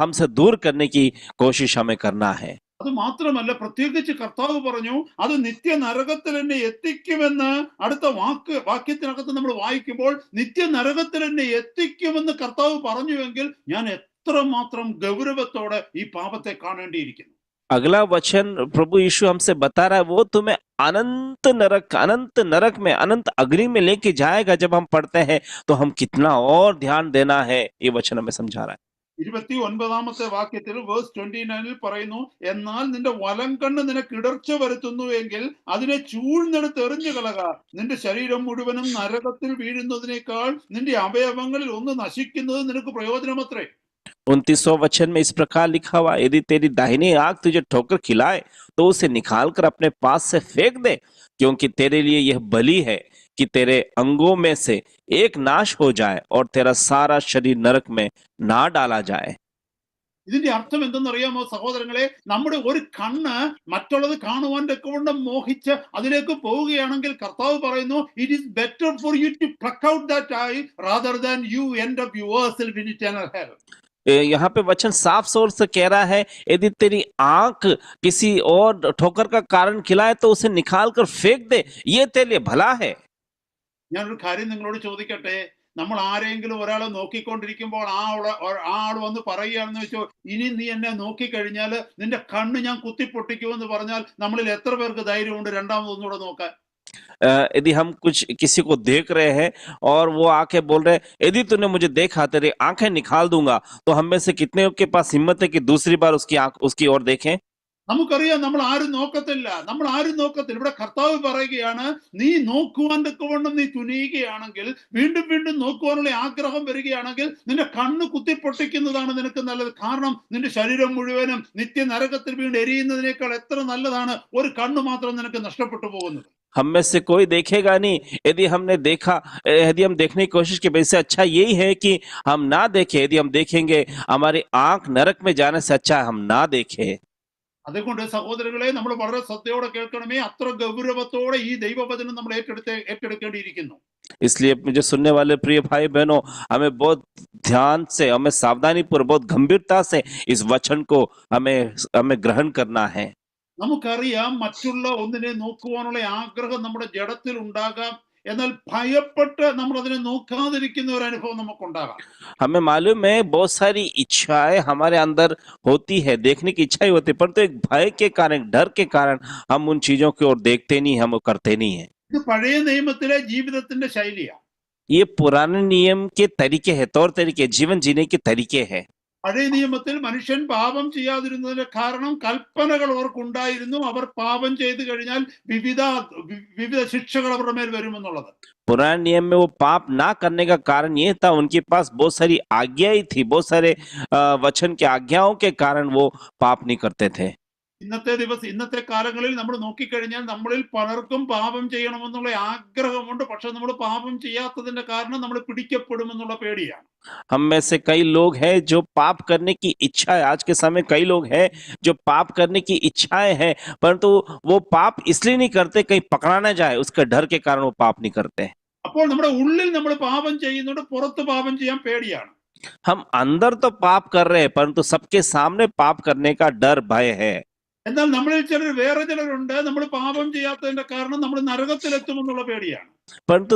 हमसे दूर करने की कोशिश हमें करना है। അത് മാത്രമല്ല, പ്രത്യേകിച്ച് കർത്താവ് പറഞ്ഞു അത് നിത്യ നരകത്തിൽ എന്നെ എത്തിക്കുമെന്ന്. അടുത്ത വാക്യത്തിനകത്ത് നമ്മൾ വായിക്കുമ്പോൾ നിത്യ നരകത്തിൽ എന്നെ എത്തിക്കുമെന്ന് കർത്താവ് പറഞ്ഞുവെങ്കിൽ ഞാൻ എത്രമാത്രം ഗൗരവത്തോടെ ഈ പാപത്തെ കാണേണ്ടിയിരിക്കുന്നു. अगला वचन प्रभु यीशु हमसे बता रहा है वो तुम्हें अनंत नरक में, अनंत अग्नि में लेके जाएगा। जब हम पढ़ते हैं तो हम कितना और ध्यान देना है, ये वचन हमें समझा रहा है। 29 വാക്യത്തിൽ വേഴ്സ് 29 പറയുന്നു, എന്നാൽ നിന്റെ വലം കണ്ണ് നിനക്ക് ഇടർച്ച വരുത്തുന്നു എങ്കിൽ അതിനെ ചൂഴ്ന്നെടുത്ത് എറിഞ്ഞു കളക. നിന്റെ ശരീരം മുഴുവനും നരകത്തിൽ വീഴുന്നതിനേക്കാൾ നിന്റെ അവയവങ്ങളിൽ ഒന്ന് നശിക്കുന്നത് നിനക്ക് പ്രയോജനമത്രേ. 29वां वचन में इस प्रकार लिखा हुआ, यदि तेरी दाहिनी आंख तुझे ठोकर खिलाए तो उसे निकाल कर अपने पास से फेंक दे, क्योंकि तेरे लिए यह बलि है कि तेरे अंगों में से एक नाश हो जाए और तेरा सारा शरीर नरक में ना डाला जाए। ഇതിന്റെ അർത്ഥം എന്തെന്നറിയാമോ സഹോദരങ്ങളെ? നമ്മുടെ ഒരു കണ്ണ് മറ്റുള്ളത് കാണുവാൻ തക്കവണ്ണം മോഹിച്ച് അതിലേക്ക് പോവുകയാണെങ്കിൽ കർത്താവ് പറയുന്നു, it is better for you to pluck out that I rather than you end up yourself in eternal hell. यहाँ पे वचन साफ तौर से कह रहा है, यदि तेरी आंख किसी और ठोकर का कारण खिलाए तो उसे निकाल कर फेंक दे, ये तेरे लिए भला है। ഞാനൊരു കാര്യം നിങ്ങളോട് ചോദിക്കട്ടെ. നമ്മൾ ആരെങ്കിലും ഒരാളെ നോക്കിക്കൊണ്ടിരിക്കുമ്പോൾ ആ ആൾ വന്ന് പറയുകയാണെന്ന് വെച്ചോ, ഇനി നീ എന്നെ നോക്കിക്കഴിഞ്ഞാൽ നിന്റെ കണ്ണ് ഞാൻ കുത്തിപ്പൊട്ടിക്കുമെന്ന് പറഞ്ഞാൽ നമ്മളിൽ എത്ര പേർക്ക് ധൈര്യമുണ്ട് രണ്ടാമതൊന്നുകൂടെ നോക്കാൻ? यदि हम कुछ किसी को देख रहे हैं और वो आके बोल रहे यदि तूने मुझे देखा तेरी आंखें निकाल दूंगा, तो हम में से कितने के पास हिम्मत है कि दूसरी बार उसकी ओर देखें? നമുക്കറിയാം നമ്മൾ ആരും നോക്കത്തില്ല. ഇവിടെ കർത്താവ് പറയുകയാണ്, നീ നോക്കുവാൻ തക്കവണ്ണം നീ തുനിയുകയാണെങ്കിൽ, വീണ്ടും വീണ്ടും നോക്കുവാനുള്ള ആഗ്രഹം വരികയാണെങ്കിൽ നിന്റെ കണ്ണ് കുത്തിപ്പൊട്ടിക്കുന്നതാണ് നിനക്ക് നല്ലത്. കാരണം നിന്റെ ശരീരം മുഴുവനും നിത്യ നരകത്തിൽ വീണ്ടും എരിയുന്നതിനേക്കാൾ എത്ര നല്ലതാണ് ഒരു കണ്ണ് മാത്രം നിനക്ക് നഷ്ടപ്പെട്ടു പോകുന്നത്. हम में से कोई देखेगा नहीं। यदि हम देखने की कोशिश की, वैसे अच्छा यही है कि हम ना देखें। यदि हम देखेंगे हमारी आंख नरक में जाने से अच्छा है हम ना देखें। അതുകൊണ്ട് സഹോദരങ്ങളെ, നമ്മൾ വളരെ ശ്രദ്ധയോടെ കേൾക്കണമേ. അത്ര ഗൗരവത്തോടെ ഈ ദൈവവചനം നമ്മൾ ഏറ്റെടുക്കേണ്ടിയിരിക്കുന്നു. इसलिए मुझे सुनने वाले प्रिय भाई बहनों, हमें बहुत ध्यान से, हमें सावधानी पूर्वक, बहुत गंभीरता से इस वचन को हमें ग्रहण करना है। നമുക്കറിയാം മറ്റുള്ള ഒന്നിനെ നോക്കുവാനുള്ള ആഗ്രഹം നമ്മുടെ ജഡത്തിൽ ഉണ്ടാകാം. എന്നാൽ ഭയപ്പെട്ട് നമ്മൾ അതിനെ നോക്കാതിരിക്കുന്ന ഒരു അനുഭവം നമുക്കുണ്ടാകാം. हमें मालूम है बहुत सारी इच्छाएं हमारे अंदर होती है, देखने की इच्छा ही होती है, परंतु एक भय के कारण, डर के कारण हम उन चीजों की ओर देखते नहीं, हम वो करते नहीं है। ഇത് പഴയ നിയമത്തിലെ ജീവിതത്തിന്റെ ശൈലിയാണ്. ये पुराने नियम के तरीके हैं, तौर तरीके, जीवन जीने के तरीके हैं। പഴയ നിയമത്തിൽ മനുഷ്യൻ പാപം ചെയ്യാതിരുന്നതിന്റെ കാരണം കൽപ്പനകൾ അവർക്കുണ്ടായിരുന്നു. അവർ പാപം ചെയ്തു കഴിഞ്ഞാൽ വിവിധ ശിക്ഷകൾ അവരുടെ മേൽ വരുമെന്നുള്ളത്. पुराने नियम में वो पाप ना करने का कारण ये था, उनके पास बहुत सारी आज्ञाएं थी, बहुत सारे वचन के आज्ञाओं के कारण वो पाप नहीं करते थे। ഇന്നത്തെ കാലങ്ങളിൽ നമ്മൾ നോക്കിക്കഴിഞ്ഞാൽ നമ്മളിൽ പലർക്കും പാപം ചെയ്യണമെന്നുള്ള ആഗ്രഹമുണ്ട്. പക്ഷെ നമ്മൾ പാപം ചെയ്യാത്തതിന്റെ കാരണം നമ്മൾ പിടിക്കപ്പെടുമെന്നുള്ള പേടിയാണ്. हम में से कई लोग हैं जो पाप करने की इच्छा है। आज के समय कई लोग हैं जो पाप करने की इच्छाएं हैं, परंतु वो पाप इसलिए नहीं करते कहीं पकड़ा ना जाए, उसके डर के कारण वो पाप नहीं करते। അപ്പോൾ നമ്മുടെ ഉള്ളിൽ നമ്മൾ പാപം ചെയ്യുന്നുണ്ട്, പുറത്ത് പാപം ചെയ്യാൻ പേടിയാണ്. हम अंदर तो पाप कर रहे हैं, परंतु सबके सामने पाप करने का डर, भय है। എന്നാൽ നമ്മളിൽ വേറെ ചിലരുണ്ട്, നമ്മൾ പാപം ചെയ്യാത്തതിന്റെ കാരണം നമ്മൾ നരകത്തിലെത്തുമെന്നുള്ള പേടിയാണ്. परंतु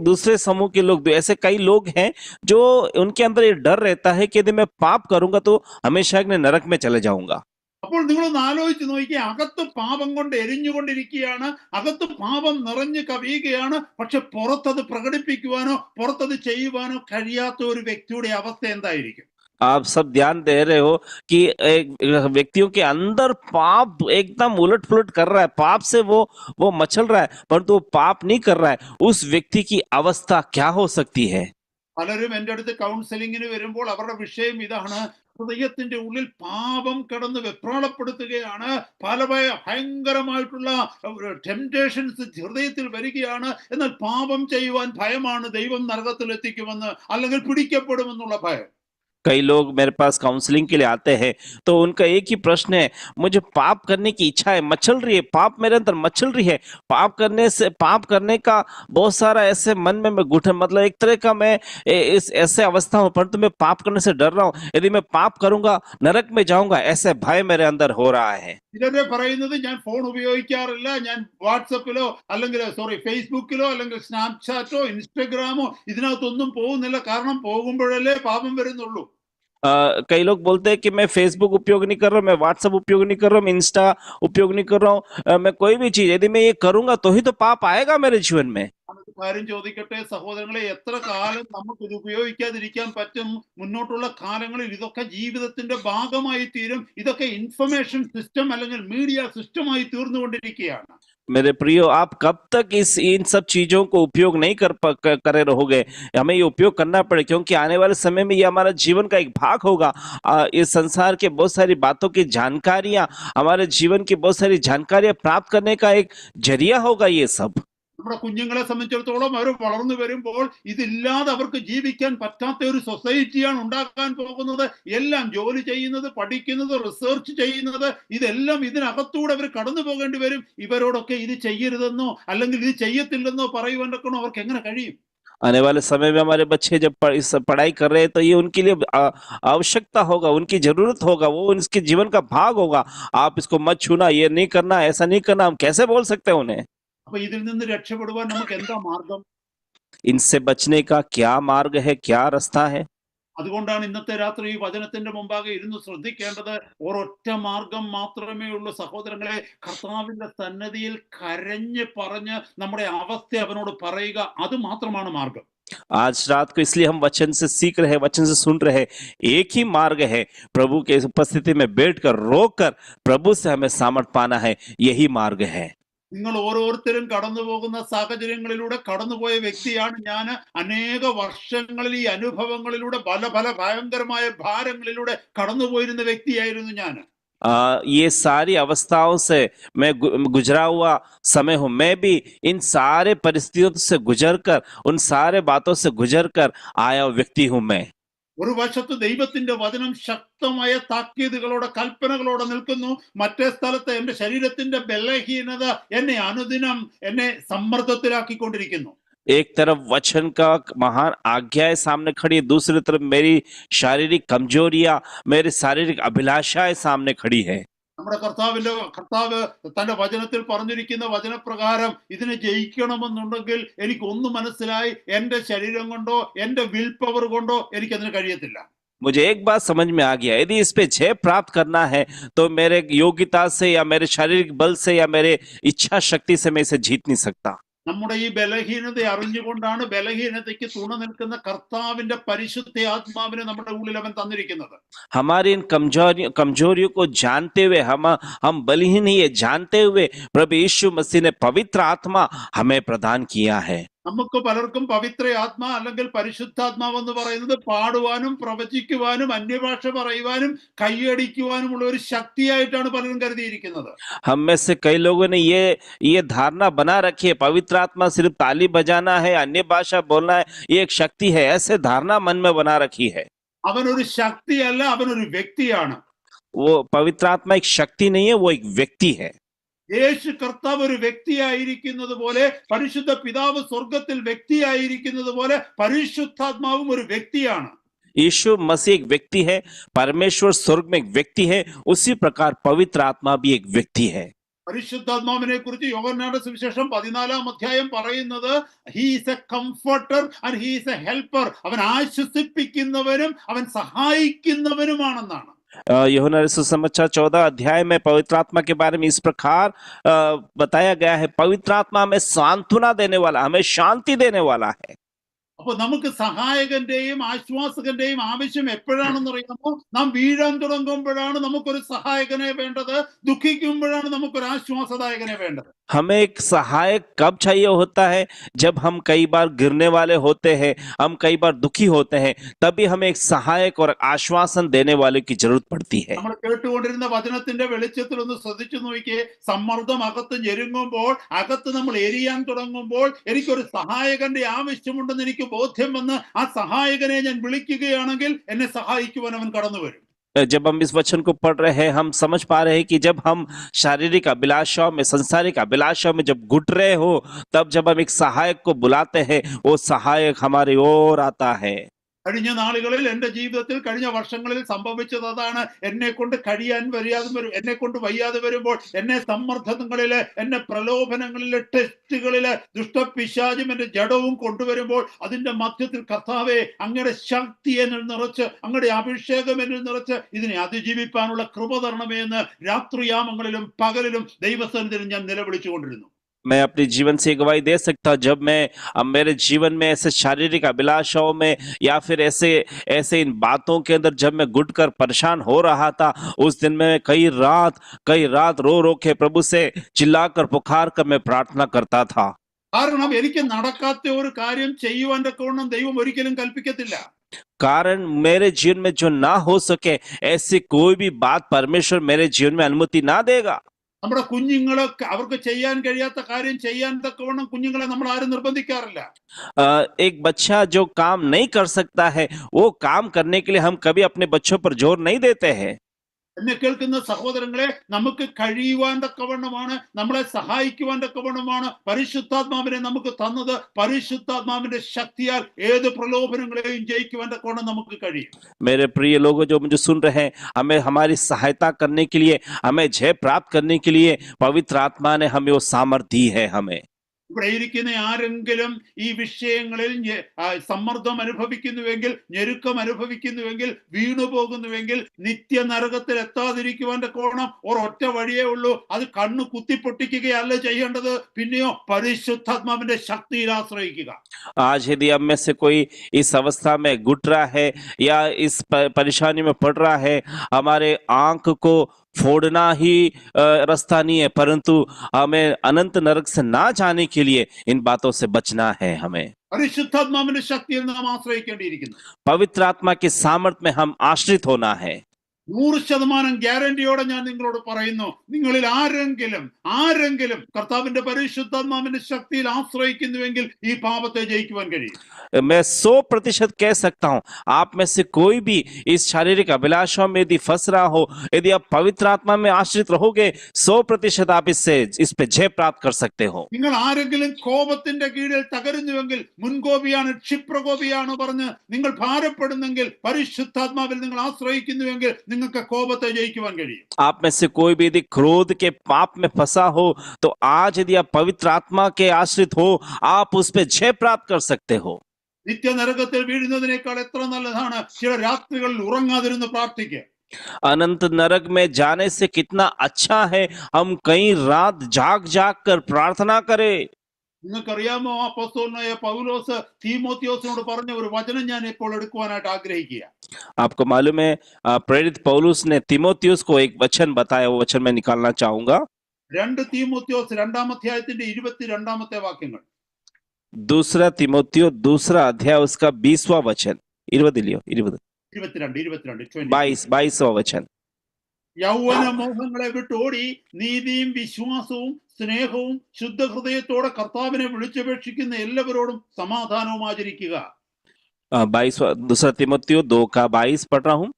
दूसरे समूह के लोग, ऐसे कई लोग हैं जो उनके अंदर ये डर रहता है कि यदि मैं पाप करूंगा तो हमेशा मैं नरक में चले जाऊंगा। അപ്പോൾ നിങ്ങളൊന്ന് ആലോചിച്ച് നോക്കിയാൽ, അകത്ത് പാപം കൊണ്ട് എരിഞ്ഞുകൊണ്ടിരിക്കുകയാണ്, അകത്ത് പാപം നിറഞ്ഞു കവിയുകയാണ്, പക്ഷെ പുറത്തത് പ്രകടിപ്പിക്കുവാനോ പുറത്തത് ചെയ്യുവാനോ കഴിയാത്ത ഒരു വ്യക്തിയുടെ അവസ്ഥ എന്തായിരിക്കും? आप सब ध्यान दे रहे हो कि एक व्यक्तियों के अंदर पाप एकदम उलट-पुलट कर रहा है। पाप से वो मचल रहा है, परंतु वो पाप नहीं कर रहा है। उस व्यक्ति की अवस्था क्या हो सकती है? പലരും എൻ്റെ അടുത്ത് കൗൺസിലിങ്ങിന് വരുമ്പോൾ അവരുടെ വിഷയം ഇതാണ്. ഹൃദയത്തിന്റെ ഉള്ളിൽ പാപം കിടന്ന് വെപ്രാളപ്പെടുത്തുകയാണ്. പല ഭയങ്കരമായിട്ടുള്ള ടെംപ്ടേഷൻസ് ഹൃദയത്തിൽ വരികയാണ്. എന്നാൽ പാപം ചെയ്യുവാൻ ഭയമാണ്. ദൈവം നരകത്തിൽ എത്തിക്കുമെന്ന് അല്ലെങ്കിൽ പിടിക്കപ്പെടുമെന്നുള്ള ഭയം. कई लोग मेरे पास काउंसलिंग के लिए आते हैं, तो उनका एक ही प्रश्न है, मुझे पाप करने की इच्छा है, मचल रही है, पाप मेरे अंदर मचल रही है। पाप करने का बहुत सारा ऐसे मन में मैं घुटन, मतलब एक तरह का मैं इस ऐसे अवस्था हूँ, परंतु मैं पाप करने से डर रहा हूँ। यदि मैं पाप करूंगा नरक में जाऊंगा, ऐसे भय मेरे अंदर हो रहा है। ചിലരെ പറയുന്നത് ഞാൻ ഫോൺ ഉപയോഗിക്കാറില്ല, ഞാൻ വാട്സപ്പിലോ അല്ലെങ്കിൽ ഫേസ്ബുക്കിലോ അല്ലെങ്കിൽ സ്നാപ്ചാറ്റോ ഇൻസ്റ്റഗ്രാമോ ഇതിനകത്തൊന്നും പോകുന്നില്ല, കാരണം പോകുമ്പോഴല്ലേ പാപം വരുന്നുള്ളൂ. कई लोग बोलते हैं कि मैं फेसबुक उपयोग नहीं कर रहा हूँ, मैं व्हाट्सएप उपयोग नहीं कर रहा हूँ, इंस्टा उपयोग नहीं कर रहा हूँ, मैं कोई भी चीज यदि मैं ये करूंगा तो ही तो पाप आएगा मेरे जीवन में। നമുക്ക് കാര്യം ചോദിക്കട്ടെ സഹോദരങ്ങളെ, എത്ര കാലം നമുക്ക് ഇത് ഉപയോഗിക്കാതിരിക്കാൻ പറ്റും? മുന്നോട്ടുള്ള കാലങ്ങളിൽ ഇതൊക്കെ ജീവിതത്തിന്റെ ഭാഗമായി തീരും. ഇതൊക്കെ ഇൻഫർമേഷൻ സിസ്റ്റം അല്ലെങ്കിൽ മീഡിയ സിസ്റ്റമായി തീർന്നുകൊണ്ടിരിക്കുകയാണ്. मेरे प्रियो, आप कब तक इन सब चीजों को उपयोग नहीं करे रहोगे? हमें ये उपयोग करना पड़े, क्योंकि आने वाले समय में ये हमारा जीवन का एक भाग होगा। इस संसार के बहुत सारी बातों की जानकारियां, हमारे जीवन की बहुत सारी जानकारियां प्राप्त करने का एक जरिया होगा ये सब। നമ്മുടെ കുഞ്ഞുങ്ങളെ സംബന്ധിച്ചിടത്തോളം അവർ വളർന്നു വരുമ്പോൾ ഇതില്ലാതെ അവർക്ക് ജീവിക്കാൻ പറ്റാത്ത ഒരു സൊസൈറ്റിയാണ് ഉണ്ടാക്കാൻ പോകുന്നത്. എല്ലാം ജോലി ചെയ്യുന്നത്, പഠിക്കുന്നത്, റിസർച്ച് ചെയ്യുന്നത്, ഇതെല്ലാം ഇതിനകത്തൂടെ അവർ കടന്നു പോകേണ്ടി വരും. ഇവരോടൊക്കെ ഇത് ചെയ്യരുതെന്നോ അല്ലെങ്കിൽ ഇത് ചെയ്യത്തില്ലെന്നോ പറയുവാനൊക്കെ അവർക്ക് എങ്ങനെ കഴിയും? आने वाले समय में हमारे बच्चे जब इस पढ़ाई कर रहे हैं, तो ये उनके लिए आवश्यकता होगा, उनकी जरूरत होगा, वो उनके जीवन का भाग होगा। आप इसको मत छूना, ये नहीं करना, ऐसा नहीं करना, हम कैसे बोल सकते हैं उन्हें? അപ്പൊ ഇതിൽ നിന്ന് രക്ഷപ്പെടുവാൻ നമുക്ക് എന്താ മാർഗം? इनसे बचने का क्या मार्ग है, क्या रास्ता है? അതുകൊണ്ടാണ് ഇന്നത്തെ രാത്രി ഈ വചനത്തിന്റെ മുമ്പാകെ ഇരുന്ന് ശ്രദ്ധിക്കേണ്ടത്. ഒരൊറ്റ മാർഗം മാത്രമേ ഉള്ളൂ സഹോദരങ്ങളെ. കർത്താവിന്റെ സന്നദ്ധിയിൽ കരഞ്ഞ് പറഞ്ഞ് നമ്മുടെ അവസ്ഥ അവനോട് പറയുക, അത് മാത്രമാണ് മാർഗം. आज रात को इसलिए हम वचन से सीख रहे, वचन से सुन रहे। एक ही मार्ग है, प्रभु के उपस्थिति में बैठकर रोकर प्रभु से हमें सामर्थ पाना है, यही मार्ग है। നിങ്ങൾ ഓരോരുത്തരും കടന്നു പോകുന്ന സാഹചര്യങ്ങളിലൂടെ കടന്നുപോയ വ്യക്തിയാണ് ഞാൻ. അനേക വർഷങ്ങളിൽ ഈ അനുഭവങ്ങളിലൂടെ പല ഭയങ്കരമായ ഭാരങ്ങളിലൂടെ കടന്നുപോയിരുന്ന വ്യക്തിയായിരുന്നു ഞാൻ. ये सारी अवस्थाओं से मैं गुजरा हुआ समय हूं। मैं भी इन सारे परिस्थितियों से गुजरकर, उन सारे बातों से गुजरकर आया व्यक्ति हूं मैं। ഒരു വശത്ത് ദൈവത്തിന്റെ വചനം ശക്തമായ താക്കീതുകളോടെ കൽപ്പനകളോടെ നിൽക്കുന്നു. മറ്റേ സ്ഥലത്ത് എന്റെ ശരീരത്തിന്റെ ബലഹീനത എന്നെ അനുദിനം എന്നെ സമ്മർദ്ദത്തിലാക്കിക്കൊണ്ടിരിക്കുന്നു. एक तरफ वचन का महान आज्ञाएं सामने खड़ी है, दूसरी तरफ मेरी शारीरिक कमजोरियां, मेरी शारीरिक अभिलाषाएं सामने खड़ी है। നമ്മുടെ കർത്താവ് തന്റെ വചനത്തിൽ പറഞ്ഞിരിക്കുന്ന വചനപ്രകാരം ഇതിനെ ജയിക്കണമെന്നുണ്ടെങ്കിൽ എനിക്ക് ഒന്ന് മനസ്സിലായി, എന്റെ ശരീരം കൊണ്ടോ എന്റെ വിൽ പവർ കൊണ്ടോ എനിക്കതിന് കഴിയത്തില്ല. मुझे एक बात समझ में आ गया, यदि इस पे जय प्राप्त करना है तो मेरे योग्यता से या मेरे शारीरिक बल से या मेरे इच्छा शक्ति से मैं इसे जीत नहीं सकता। നമ്മുടെ ഈ ബലഹീനത അറിഞ്ഞുകൊണ്ടാണ് ബലഹീനതയ്ക്ക് തുണ നിൽക്കുന്ന കർത്താവിന്റെ പരിശുദ്ധ ആത്മാവിനെ നമ്മുടെ ഉള്ളിൽ അവൻ തന്നിരിക്കുന്നത്. हमारी इन कमजोरियों को जानते हुए, हम बलहीन ही है जानते हुए प्रभु यीशु मसीह ने पवित्र आत्मा हमें प्रदान किया है। നമുക്ക് പലർക്കും പവിത്ര ആത്മാ അല്ലെങ്കിൽ പരിശുദ്ധാത്മാവ് എന്ന് പറയുന്നത് പാടുവാനും പ്രവചിക്കുവാനും അന്യഭാഷ പറയുവാനും കൈയടിക്കുവാനുമുള്ള ഒരു ശക്തിയായിട്ടാണ് പലരും കരുതിയിരിക്കുന്നത്. हम में से कई लोगों ने ये धारणा बना रखी है, पवित्र आत्मा सिर्फ ताली बजाना है, अन्य भाषा बोलना है, ये एक शक्ति है, ऐसे धारणा मन में बना रखी है। അവനൊരു ശക്തിയല്ല, അവനൊരു വ്യക്തിയാണ്. वो पवित्र आत्मा एक शक्ति नहीं है, वो एक व्यक्ति है। യേശു കർത്താവ് ഒരു വ്യക്തിയായിരിക്കുന്നത് പോലെ, പരിശുദ്ധ പിതാവ് സ്വർഗത്തിൽ വ്യക്തിയായിരിക്കുന്നത് പോലെ, പരിശുദ്ധാത്മാവും ഒരു വ്യക്തിയാണ്. यीशु मसीह एक व्यक्ति है, परमेश्वर स्वर्ग में एक व्यक्ति है, उसी प्रकार पवित्र आत्मा भी एक व्यक्ति है। പരിശുദ്ധാത്മാവിനെ കുറിച്ച് യോഹന്നാന്റെ സുവിശേഷം 14-ാം അധ്യായം പറയുന്നത്, he is A comforter and he is A helper. അവൻ ആശ്വസിപ്പിക്കുന്നവനും അവൻ സഹായിക്കുന്നവനുമാണെന്നാണ്. यूहन्ना सुसमाचार 14 अध्याय में पवित्र आत्मा के बारे में इस प्रकार बताया गया है, पवित्र आत्मा हमें सांत्वना देने वाला, हमें शांति देने वाला है। അപ്പൊ നമുക്ക് സഹായകന്റെയും ആശ്വാസകന്റെയും ആവശ്യം എപ്പോഴാണെന്ന് അറിയാമോ? നാം വീഴാൻ തുടങ്ങുമ്പോഴാണ് നമുക്കൊരു സഹായകനെ വേണ്ടത്, ദുഃഖിക്കുമ്പോഴാണ് നമുക്കൊരു ആശ്വാസദായകനെ വേണ്ടത്. हमें एक सहायक कब चाहिए होता है? जब हम कई बार गिरने वाले होते हैं, हम कई बार दुखी होते हैं, तभी हमें एक सहायक और आश्वासन देने वाले की जरूरत पड़ती है। നമ്മൾ കേട്ടുകൊണ്ടിരുന്ന വചനത്തിന്റെ വെളിച്ചത്തിൽ ഒന്ന് ശ്രദ്ധിച്ചു നോക്കിയേ. സമ്മർദ്ദം അകത്ത് ഞെരുങ്ങുമ്പോൾ, അകത്ത് നമ്മൾ എരിയാൻ തുടങ്ങുമ്പോൾ, എനിക്കൊരു സഹായകന്റെ ആവശ്യമുണ്ടെന്ന് എനിക്ക് ബോധ്യം വന്ന് ആ സഹായകനെ ഞാൻ വിളിക്കുകയാണെങ്കിൽ എന്നെ സഹായിക്കുവാൻ അവൻ കടന്നു വരും. जब हम इस वचन को पढ़ रहे हैं, हम समझ पा रहे हैं कि जब हम शारीरिक अभिलाषाओं में, सांसारिक अभिलाषाओं में जब घुट रहे हो, तब जब हम एक सहायक को बुलाते हैं, वो सहायक हमारी ओर आता है। കഴിഞ്ഞ നാളുകളിൽ എൻ്റെ ജീവിതത്തിൽ കഴിഞ്ഞ വർഷങ്ങളിൽ സംഭവിച്ചത് അതാണ്. എന്നെ കൊണ്ട് എന്നെ കൊണ്ട് വയ്യാതെ വരുമ്പോൾ, എന്നെ സമ്മർദ്ദങ്ങളില്, എന്നെ പ്രലോഭനങ്ങളില്, ടെസ്റ്റുകളില് ദുഷ്ടപിശാചും എന്റെ ജഡവും കൊണ്ടുവരുമ്പോൾ, അതിന്റെ മധ്യത്തിൽ കർത്താവേ അങ്ങയുടെ ശക്തി എന്നിൽ നിറച്ച്, അങ്ങയുടെ അഭിഷേകം എന്നിൽ നിറച്ച് ഇതിനെ അതിജീവിപ്പാനുള്ള കൃപ തരണമേ എന്ന് രാത്രിയാമങ്ങളിലും പകലിലും ദൈവസന്നിധിയിൽ ഞാൻ നിലവിളിച്ചുകൊണ്ടിരുന്നു. मैं अपने जीवन से गवाही दे सकता हूँ, जब मैं मेरे जीवन में ऐसे शारीरिक अभिलाषाओं में या फिर ऐसे इन बातों के अंदर जब मैं घुट कर परेशान हो रहा था, उस दिन में कई रात रो रो के प्रभु से चिल्लाकर पुकार कर मैं प्रार्थना करता था। കാരണം എനിക്ക് നടക്കാത്ത ഒരു കാര്യം ചെയ്യുവാൻ തക്കവണ്ണം ദൈവം ഒരിക്കലും കൽപ്പിക്കത്തില്ല. कारण मेरे जीवन में जो ना हो सके, ऐसी कोई भी बात परमेश्वर मेरे जीवन में अनुमति ना देगा। നമ്മുടെ കുഞ്ഞുങ്ങളൊക്കെ അവർക്ക് ചെയ്യാൻ കഴിയാത്ത കാര്യം ചെയ്യാൻ തക്കവണ്ണം കുഞ്ഞുങ്ങളെ നമ്മൾ ആരും നിർബന്ധിക്കാറില്ല. एक बच्चा जो काम नहीं कर सकता है, वो काम करने के लिए हम कभी अपने बच्चों पर जोर नहीं देते हैं। എന്നെ കേൾക്കുന്ന സഹോദരങ്ങളെ, നമുക്ക് കഴിയുവാൻ തക്കവണ്ണമാണ്, നമ്മളെ സഹായിക്കുവാൻ തക്കവണ്ണമാണ് പരിശുദ്ധാത്മാവിനെ നമുക്ക് തന്നത്. പരിശുദ്ധാത്മാവിന്റെ ശക്തിയാൽ ഏത് പ്രലോഭനങ്ങളെയും ജയിക്കുവാൻ തക്കവണ്ണം നമുക്ക് കഴിയും. मेरे प्रिय लोगों जो मुझे सुन रहे हैं, हमें हमारी सहायता करने के लिए, हमें जय प्राप्त करने के लिए पवित्र आत्मा ने हमें वो सामर्थ्य दी है। हमें ഇവിടെ ഇരിക്കുന്ന ആരെങ്കിലും ഈ വിഷയങ്ങളിൽ സമ്മർദ്ദം അനുഭവിക്കുന്നുവെങ്കിൽ, ഞെരുക്കം അനുഭവിക്കുന്നുവെങ്കിൽ, വീണു പോകുന്നുവെങ്കിൽ, നിത്യ നരകത്തിൽ എത്താതിരിക്കുവാൻ കോണം ഒരൊറ്റ വഴിയേ ഉള്ളൂ. അത് കണ്ണു കുത്തിപ്പൊട്ടിക്കുകയല്ല ചെയ്യേണ്ടത്, പിന്നെയോ പരിശുദ്ധാത്മാവിന്റെ ശക്തിയിൽ ആശ്രയിക്കുക. आज यदि अब में से कोई इस अवस्था में घुट रहा है या इस परेशानी में पड़ रहा है, हमारे आंख को फोड़ना ही रास्ता नहीं है, परंतु हमें अनंत नरक से ना जाने के लिए इन बातों से बचना है। हमें പരിശുദ്ധാത്മാവിന്റെ ശക്തിയിൽ നാം ആശ്രയിക്കേണ്ടിയിരിക്കുന്നു. पवित्र आत्मा के सामर्थ्य में हम आश्रित होना है। 100% ഗ്യാരണ്ടിയോടെ ഞാൻ നിങ്ങളോട് പറയുന്നു, നിങ്ങളിൽ ആരെങ്കിലും കർത്താവിന്റെ പരിശുദ്ധാത്മാവിന്റെ ശക്തിയിൽ ആശ്രയിക്കുന്നുവെങ്കിൽ ഈ പാപത്തെ ജയിക്കുവാൻ കഴിയും. मैं 100% कह सकता हूँ, आप में से कोई भी इस शारीरिक अभिलाषाओं में यदि फंस रहा हो, यदि आप पवित्र आत्मा में आश्रित रहोगे, 100% आप इस पे जय प्राप्त कर सकते हो। നിങ്ങൾ ആരെങ്കിലും കോപത്തിന്റെ കീഴിൽ തകരുന്നുവെങ്കിൽ, മുൻകോപിയാണ്, ക്ഷിപ്രകോപിയാണ് പറഞ്ഞ് നിങ്ങൾ ഭാരപ്പെടുന്നെങ്കിൽ, പരിശുദ്ധാത്മാവിൽ നിങ്ങൾ ആശ്രയിക്കുന്നുവെങ്കിൽ നിങ്ങൾക്ക് കോപത്തെ ജയിക്കുവാൻ കഴിയും. आप में से कोई भी यदि क्रोध के पाप में फंसा हो, तो आज यदि आप पवित्र आत्मा के आश्रित हो, आप उस पे जय प्राप्त कर सकते हो। നിത്യ നരകത്തിൽ വീഴുന്നതിനേക്കാൾ എത്ര നല്ലതാണ് ചില രാത്രികളിൽ ഉറങ്ങാതിരുന്ന് പ്രാർത്ഥിക്കുക. अनंत नरक में जाने से कितना अच्छा है हम कई रात जाग कर प्रार्थना करें। നിങ്ങൾക്കറിയാമോ, അപ്പോസ്തലനായ പൗലോസ് തീമോത്തിയോസിനോട് പറഞ്ഞ ഒരു വചനം ഞാൻ ഇപ്പോൾ എടുക്കുവാനായിട്ട് ആഗ്രഹിക്കുക. आपको मालूम है, प्रेरित पौलुस ने तीमोथियुस को एक वचन बताया, वो वचन मैं निकालना चाहूंगा। 2 തീമോത്തിയോസ് 2-ാം അധ്യായത്തിന്റെ 22-ാമത്തെ വാക്യങ്ങൾ. दूसरा तीमोथियो 2 अध्याय उसका 20वां वचन, 22वां वचन। യൗവന മോഹങ്ങളെ വിട്ടോടി നീതിയും വിശ്വാസവും സ്നേഹവും ശുദ്ധ ഹൃദയത്തോടെ കർത്താവിനെ വിളിച്ചപേക്ഷിക്കുന്ന എല്ലാവരോടും സമാധാനവും ആചരിക്കുക. 2 तीमुथियो 2:22 पढ़ रहा हूं।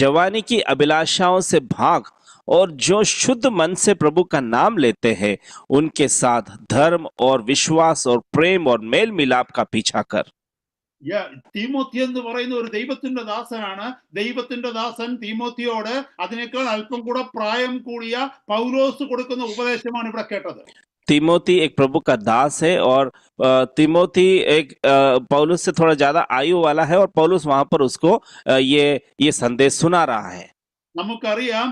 जवानी की अभिलाषाओं से भाग और जो शुद्ध मन से प्रभु का नाम लेते हैं, उनके साथ धर्म और विश्वास और प्रेम और मेल मिलाप का पीछा कर। തീമോത്തി എന്ന് പറയുന്ന ഒരു ദൈവത്തിന്റെ ദാസനാണ്. ദൈവത്തിന്റെ ദാസൻ തീമോത്തിയോട് അതിനേക്കാൾ അല്പം കൂടെ പ്രായം കൂടിയ പൗലോസ് കൊടുക്കുന്ന ഉപദേശമാണ് ഇവിടെ കേട്ടത്. तीमोथी एक प्रभु का दास है और तीमोथी एक पौलुस से थोड़ा ज्यादा आयु वाला है, और पौलुस वहां पर उसको ये संदेश सुना रहा है। നമുക്കറിയാം,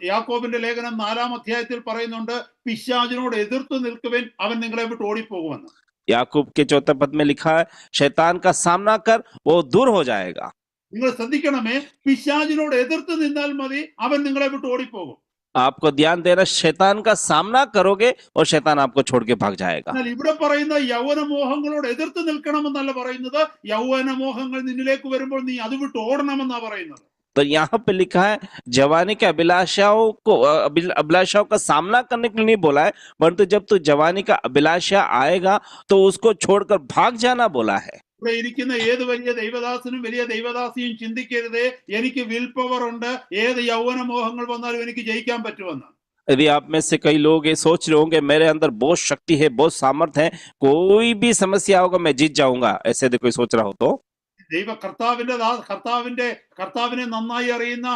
യാക്കോബിന്റെ ലേഖനം 4-ാം അധ്യായത്തിൽ പറയുന്നുണ്ട്, പിശാചിനോട് എതിർത്ത് നിൽക്കുവാൻ അവൻ നിങ്ങളെ വിട്ട് ഓടിപ്പോകുമെന്ന്. याकूब के 4 पद में लिखा है, शैतान का सामना कर, वो दूर हो जाएगा। നിങ്ങൾ ശ്രദ്ധിക്കണമേ, പിശാചിനോട് എതിർത്ത് നിന്നാൽ മതി, അവൻ നിങ്ങളെ വിട്ട് ഓടിപ്പോകും. आपको ध्यान देना, शैतान का सामना करोगे और शैतान आपको छोड़ के भाग जाएगा। എന്നാൽ ഇവിടെ പറയുന്ന യൗവനമോഹങ്ങളോട് എതിർത്ത് നിൽക്കണമെന്നല്ല പറയുന്നത്, യൗവനമോഹങ്ങൾ നിന്നിലേക്ക് വരുമ്പോൾ നീ അത് വിട്ട് ഓടണമെന്നാ പറയുന്നത്. तो यहाँ पे लिखा है, जवानी के अभिलाषाओं का सामना करने के लिए नहीं बोला है, परंतु जब तू जवानी का अभिलाषा आएगा तो उसको छोड़कर भाग जाना बोला है। ഇവിടെ ഇരിക്കുന്ന ഏത് വലിയ ദൈവദാസനും വലിയ ദൈവദാസിയും ചിന്തിക്കരുത്, എനിക്ക് വിൽ പവർ ഉണ്ട്, ഏത് യൗവനമോഹങ്ങൾ വന്നാലും എനിക്ക് ജയിക്കാൻ പറ്റുമെന്ന്. यदि आप में से कई लोग ये सोच रहे होंगे, मेरे अंदर बहुत शक्ति है, बहुत सामर्थ्य है, कोई भी समस्या होगा मैं जीत जाऊंगा, ऐसे यदि कोई सोच रहा हो तो കർത്താവിനെ നന്നായി അറിയുന്ന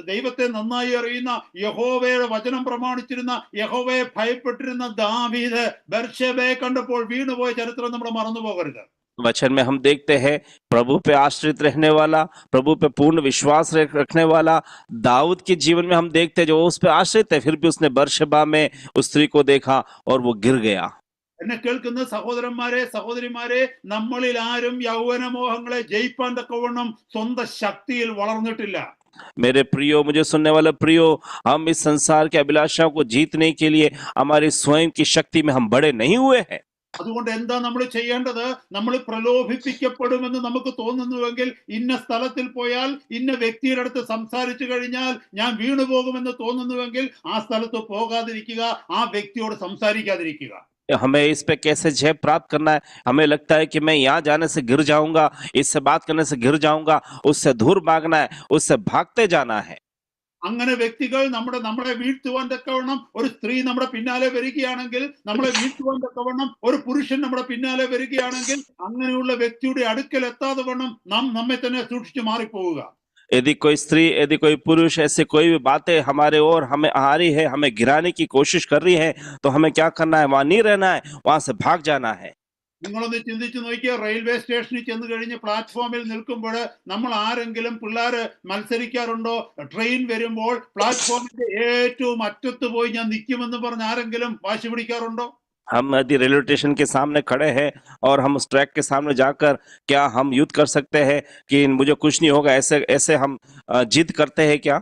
ദൈവത്തെ നന്നായി അറിയുന്ന യഹോവയുടെ വചനം പ്രമാണിച്ചിരുന്ന, യഹോവയെ ഭയപ്പെട്ടിരുന്ന ദാവീദ് ബർശേബയെ കണ്ടപ്പോൾ വീണുപോയ ചരിത്രം നമ്മൾ മറന്നു പോകരുത്. वचन में हम देखते हैं, प्रभु पे आश्रित रहने वाला, प्रभु पे पूर्ण विश्वास रखने वाला दाऊद के जीवन में हम देखते हैं, जो उस पे आश्रित है, फिर भी उसने बर्शबा में उस स्त्री को देखा और वो गिर गया। എന്നെ കേൾക്കുന്ന സഹോദരന്മാരെ, സഹോദരിമാരെ, നമ്മളിൽ ആരും യൗവനമോഹങ്ങളെ ജയിപ്പാൻ തക്കവണ്ണം സ്വന്തം ശക്തിയിൽ വളർന്നിട്ടില്ല. मेरे प्रियो, मुझे सुनने वाले प्रियो, हम इस संसार के अभिलाषाओं को जीतने के लिए हमारी स्वयं की शक्ति में हम बड़े नहीं हुए हैं। അതുകൊണ്ട് എന്താ നമ്മൾ ചെയ്യേണ്ടത്? നമ്മൾ പ്രലോഭിപ്പിക്കപ്പെടുമെന്ന് നമുക്ക് തോന്നുന്നുവെങ്കിൽ, ഇന്ന സ്ഥലത്തിൽ പോയാൽ ഇന്ന വ്യക്തിയുടെ അടുത്ത് സംസാരിച്ചു കഴിഞ്ഞാൽ ഞാൻ വീണുപോകുമെന്ന് തോന്നുന്നുവെങ്കിൽ ആ സ്ഥലത്ത് പോകാതിരിക്കുക, ആ വ്യക്തിയോട് സംസാരിക്കാതിരിക്കുക. हमें इस पे कैसे जय प्राप्त करना है? हमें लगता है कि मैं यहाँ जाने से गिर जाऊंगा, इससे बात करने से गिर जाऊंगा, उससे दूर भागना है, उससे भागते जाना है। അങ്ങനെ വ്യക്തികൾ നമ്മളെ വീഴ്ത്തുവാൻ തക്കവണ്ണം ഒരു സ്ത്രീ നമ്മുടെ പിന്നാലെ വരികയാണെങ്കിൽ, നമ്മളെ വീഴ്ത്തുവാൻ തക്കവണ്ണം ഒരു പുരുഷൻ നമ്മുടെ പിന്നാലെ വരികയാണെങ്കിൽ, അങ്ങനെയുള്ള വ്യക്തിയുടെ അടുക്കൽ എത്താതെ വണ്ണം നമ്മെ തന്നെ സൂക്ഷിച്ചു മാറിപ്പോവുക. यदि कोई स्त्री, यदि कोई पुरुष, ऐसे कोई भी बातें हमारे और हमें आ रही है, हमें गिराने की कोशिश कर रही है, तो हमें क्या करना है? वहां नहीं रहना है, वहां से भाग जाना है। നിങ്ങളൊന്ന് ചിന്തിച്ചു നോക്കിയാൽ, റെയിൽവേ സ്റ്റേഷനിൽ ചെന്ന് കഴിഞ്ഞ് പ്ലാറ്റ്ഫോമിൽ നിൽക്കുമ്പോൾ നമ്മൾ ആരെങ്കിലും പിള്ളേര് മത്സരിക്കാറുണ്ടോ? ട്രെയിൻ വരുമ്പോൾ പ്ലാറ്റ്ഫോമിന്റെ ഏറ്റവും അറ്റത്ത് പോയി ഞാൻ നിൽക്കുമെന്ന് പറഞ്ഞ് ആരെങ്കിലും വാശി പിടിക്കാറുണ്ടോ? हम यदि रेलवे स्टेशन के सामने खड़े हैं और हम उस ट्रैक के सामने जाकर क्या हम युद्ध कर सकते हैं कि मुझे कुछ नहीं होगा, ऐसे ऐसे हम जिद करते हैं क्या?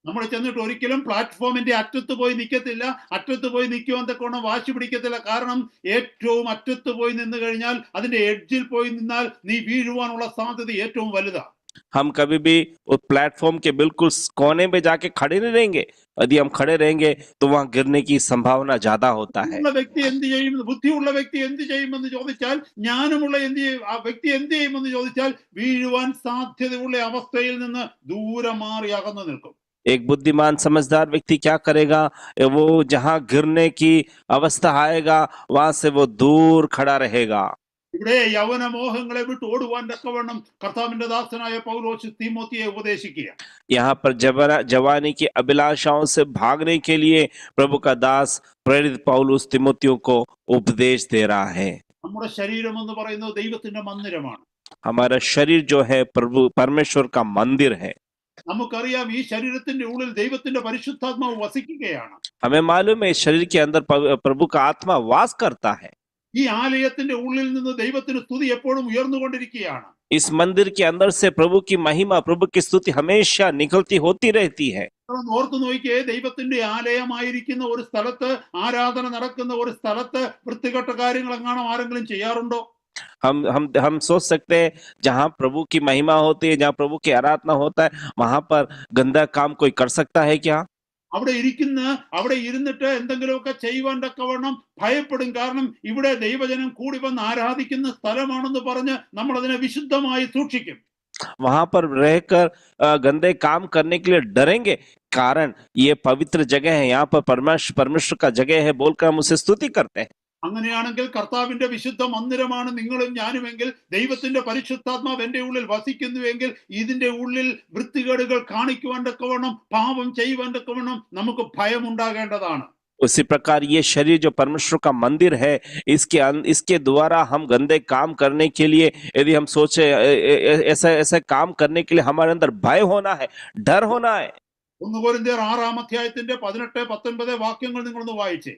നമ്മൾ ചെന്നിട്ട് ഒരിക്കലും പ്ലാറ്റ്ഫോമിന്റെ അറ്റത്ത് പോയി നിൽക്കത്തില്ല, അറ്റത്ത് പോയി നിൽക്കുവാൻ തക്കവണ്ണം വാശി പിടിക്കത്തില്ല. കാരണം ഏറ്റവും അറ്റത്ത് പോയി നിന്ന് കഴിഞ്ഞാൽ, അതിന്റെ എഡ്ജിൽ പോയി നിന്നാൽ നീ വീഴുവാനുള്ള സാധ്യത ഏറ്റവും വലുതാണ്. हम कभी भी उस प्लेटफॉर्म के बिल्कुल कोने में जाके खड़े नहीं रहेंगे। यदि हम खड़े रहेंगे तो वहां गिरने की संभावना ज्यादा होता है। വ്യക്തി എന്ത് ചെയ്യും? ബുദ്ധിയുള്ള വ്യക്തി എന്ത് ചെയ്യുമെന്ന് ചോദിച്ചാൽ, ജ്ഞാനമുള്ള ആ വ്യക്തി എന്ത് ചെയ്യുമെന്ന് ചോദിച്ചാൽ, വീഴുവാൻ സാധ്യതയുള്ള അവസ്ഥയിൽ നിന്ന് ദൂരെ മാറി അകന്നു നിൽക്കും. एक बुद्धिमान समझदार व्यक्ति क्या करेगा? वो जहां गिरने की अवस्था आएगा, वहां से वो दूर खड़ा रहेगा। ഇവിടെ യൗവനമോഹങ്ങളെ വിട്ട് ഓടുവാൻ തക്കവണ്ണം കർത്താവിന്റെ ദാസനായ പൗലോസ് തീമോത്തിയെ ഉപദേശിക്കുക. यहाँ पर जवानी की अभिलाषाओं से भागने के लिए प्रभु का दास प्रेरित पौलुस तिमोथियों को उपदेश दे रहा है। നമ്മുടെ ശരീരം എന്ന് പറയുന്നത് ദൈവത്തിന്റെ മന്ദിരമാണ്. हमारा शरीर जो है प्रभु परमेश्वर का मंदिर है। നമുക്കറിയാം, ഈ ശരീരത്തിന്റെ ഉള്ളിൽ ദൈവത്തിന്റെ പരിശുദ്ധാത്മാവ് വസിക്കുകയാണ്. हमें मालूम है, शरीर के अंदर प्रभु का आत्मा वास करता है। ഈ ആലയത്തിന്റെ ഉള്ളിൽ നിന്ന് ദൈവത്തിന്റെ സ്തുതി എപ്പോഴും ഉയർന്നുകൊണ്ടിരിക്കുകയാണ്. इस मंदिर के अंदर से प्रभु की महिमा, प्रभु की स्तुति हमेशा निकलती होती रहती है। ഓർത്തു നോക്കിയേ, ദൈവത്തിന്റെ ആലയമായിരിക്കുന്ന ഒരു സ്ഥലത്ത്, ആരാധന നടക്കുന്ന ഒരു സ്ഥലത്ത് വൃത്തികെട്ട കാര്യങ്ങൾ എങ്ങാനും ആരെങ്കിലും ചെയ്യാറുണ്ടോ? हम सोच सकते हैं, जहां प्रभु की महिमा होती है, जहां प्रभु की आराधना होता है, वहां पर गंदा काम कोई कर सकता है क्या? അവിടെ ഇരുന്നിട്ട് എന്തെങ്കിലുമൊക്കെ ചെയ്യുവാൻ തക്കവണ്ണം ഭയപ്പെടും. കാരണം ഇവിടെ ദൈവജനം കൂടി വന്ന് ആരാധിക്കുന്ന സ്ഥലമാണെന്ന് പറഞ്ഞ് നമ്മൾ അതിനെ വിശുദ്ധമായി സൂക്ഷിക്കും. वहां पर रहकर गंदे काम करने के लिए डरेंगे, कारण ये पवित्र जगह है, यहाँ पर परमेश्वर का जगह है बोलकर हम उसे स्तुति करते हैं। അങ്ങനെയാണെങ്കിൽ കർത്താവിന്റെ വിശുദ്ധ മന്ദിരമാണ് നിങ്ങളും ഞാനുമെങ്കിൽ, ദൈവത്തിന്റെ പരിശുദ്ധാത്മാവ് എന്റെ ഉള്ളിൽ വസിക്കുന്നുവെങ്കിൽ, ഇതിന്റെ ഉള്ളിൽ വൃത്തികേടുകൾ കാണിക്കുവാൻ തക്കവണ്ണം, പാപം ചെയ്യുവാൻ തക്കവണ്ണം നമുക്ക് ഭയമുണ്ടാകേണ്ടതാണ്. उसी प्रकार ये शरीर जो परमेश्वर का मंदिर है, इसके द्वारा हम गंदे काम करने के लिए यदि हम सोचे, ऐसा काम करने के लिए हमारे अंदर भय होना है, डर होना है। 1 കൊരിന്ത്യർ 6-ാം അധ്യായത്തിന്റെ 18-19 വാക്യങ്ങൾ നിങ്ങളൊന്ന് വായിച്ചേ.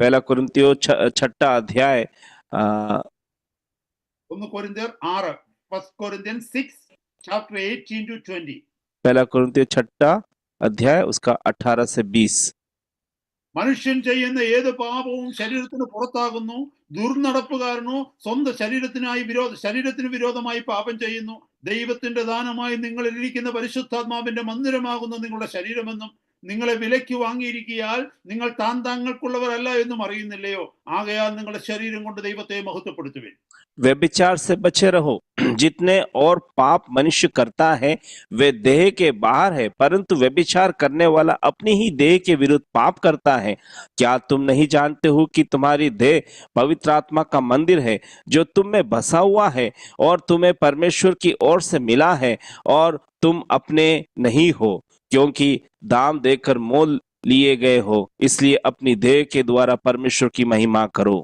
पहला कुरिन्थियों छठा अध्याय 1 കൊരിന്ത്യർ 6 1 Corinthians 6 chapter 18 to 20. पहला कुरिन्थियों छठा अध्याय उसका 18 से 20। മനുഷ്യൻ ചെയ്യുന്ന ഏത് പാപവും ശരീരത്തിന് പുറത്താകുന്നു. ദുർനടപ്പുകാരനോ സ്വന്തം ശരീരത്തിന് വിരോധമായി പാപം ചെയ്യുന്നു. ദൈവത്തിന്റെ ദാനമായി നിങ്ങളിൽ ഇരിക്കുന്ന പരിശുദ്ധാത്മാവിന്റെ മന്ദിരമാകുന്ന നിങ്ങളുടെ ശരീരമെന്നും നിങ്ങളെ വിലയ്ക്ക് വാങ്ങിയിരിക്കിയാൽ നിങ്ങൾ താങ്കൾക്കുള്ളവരല്ല എന്നും അറിയുന്നില്ലയോ? ആകയാൽ നിങ്ങളുടെ ശരീരം കൊണ്ട് ദൈവത്തെ മഹത്വപ്പെടുത്തുവിൻ. व्यभिचार से बचे रहो। जितने और पाप मनुष्य करता है वे देह के बाहर है, परंतु व्यभिचार करने वाला अपनी ही देह के विरुद्ध पाप करता है। क्या तुम नहीं जानते हो कि तुम्हारी देह पवित्र आत्मा का मंदिर है जो तुम में बसा हुआ है और तुम्हें परमेश्वर की ओर से मिला है और तुम अपने नहीं हो, क्योंकि दाम देकर मोल लिए गए हो। इसलिए अपनी देह के द्वारा परमेश्वर की महिमा करो।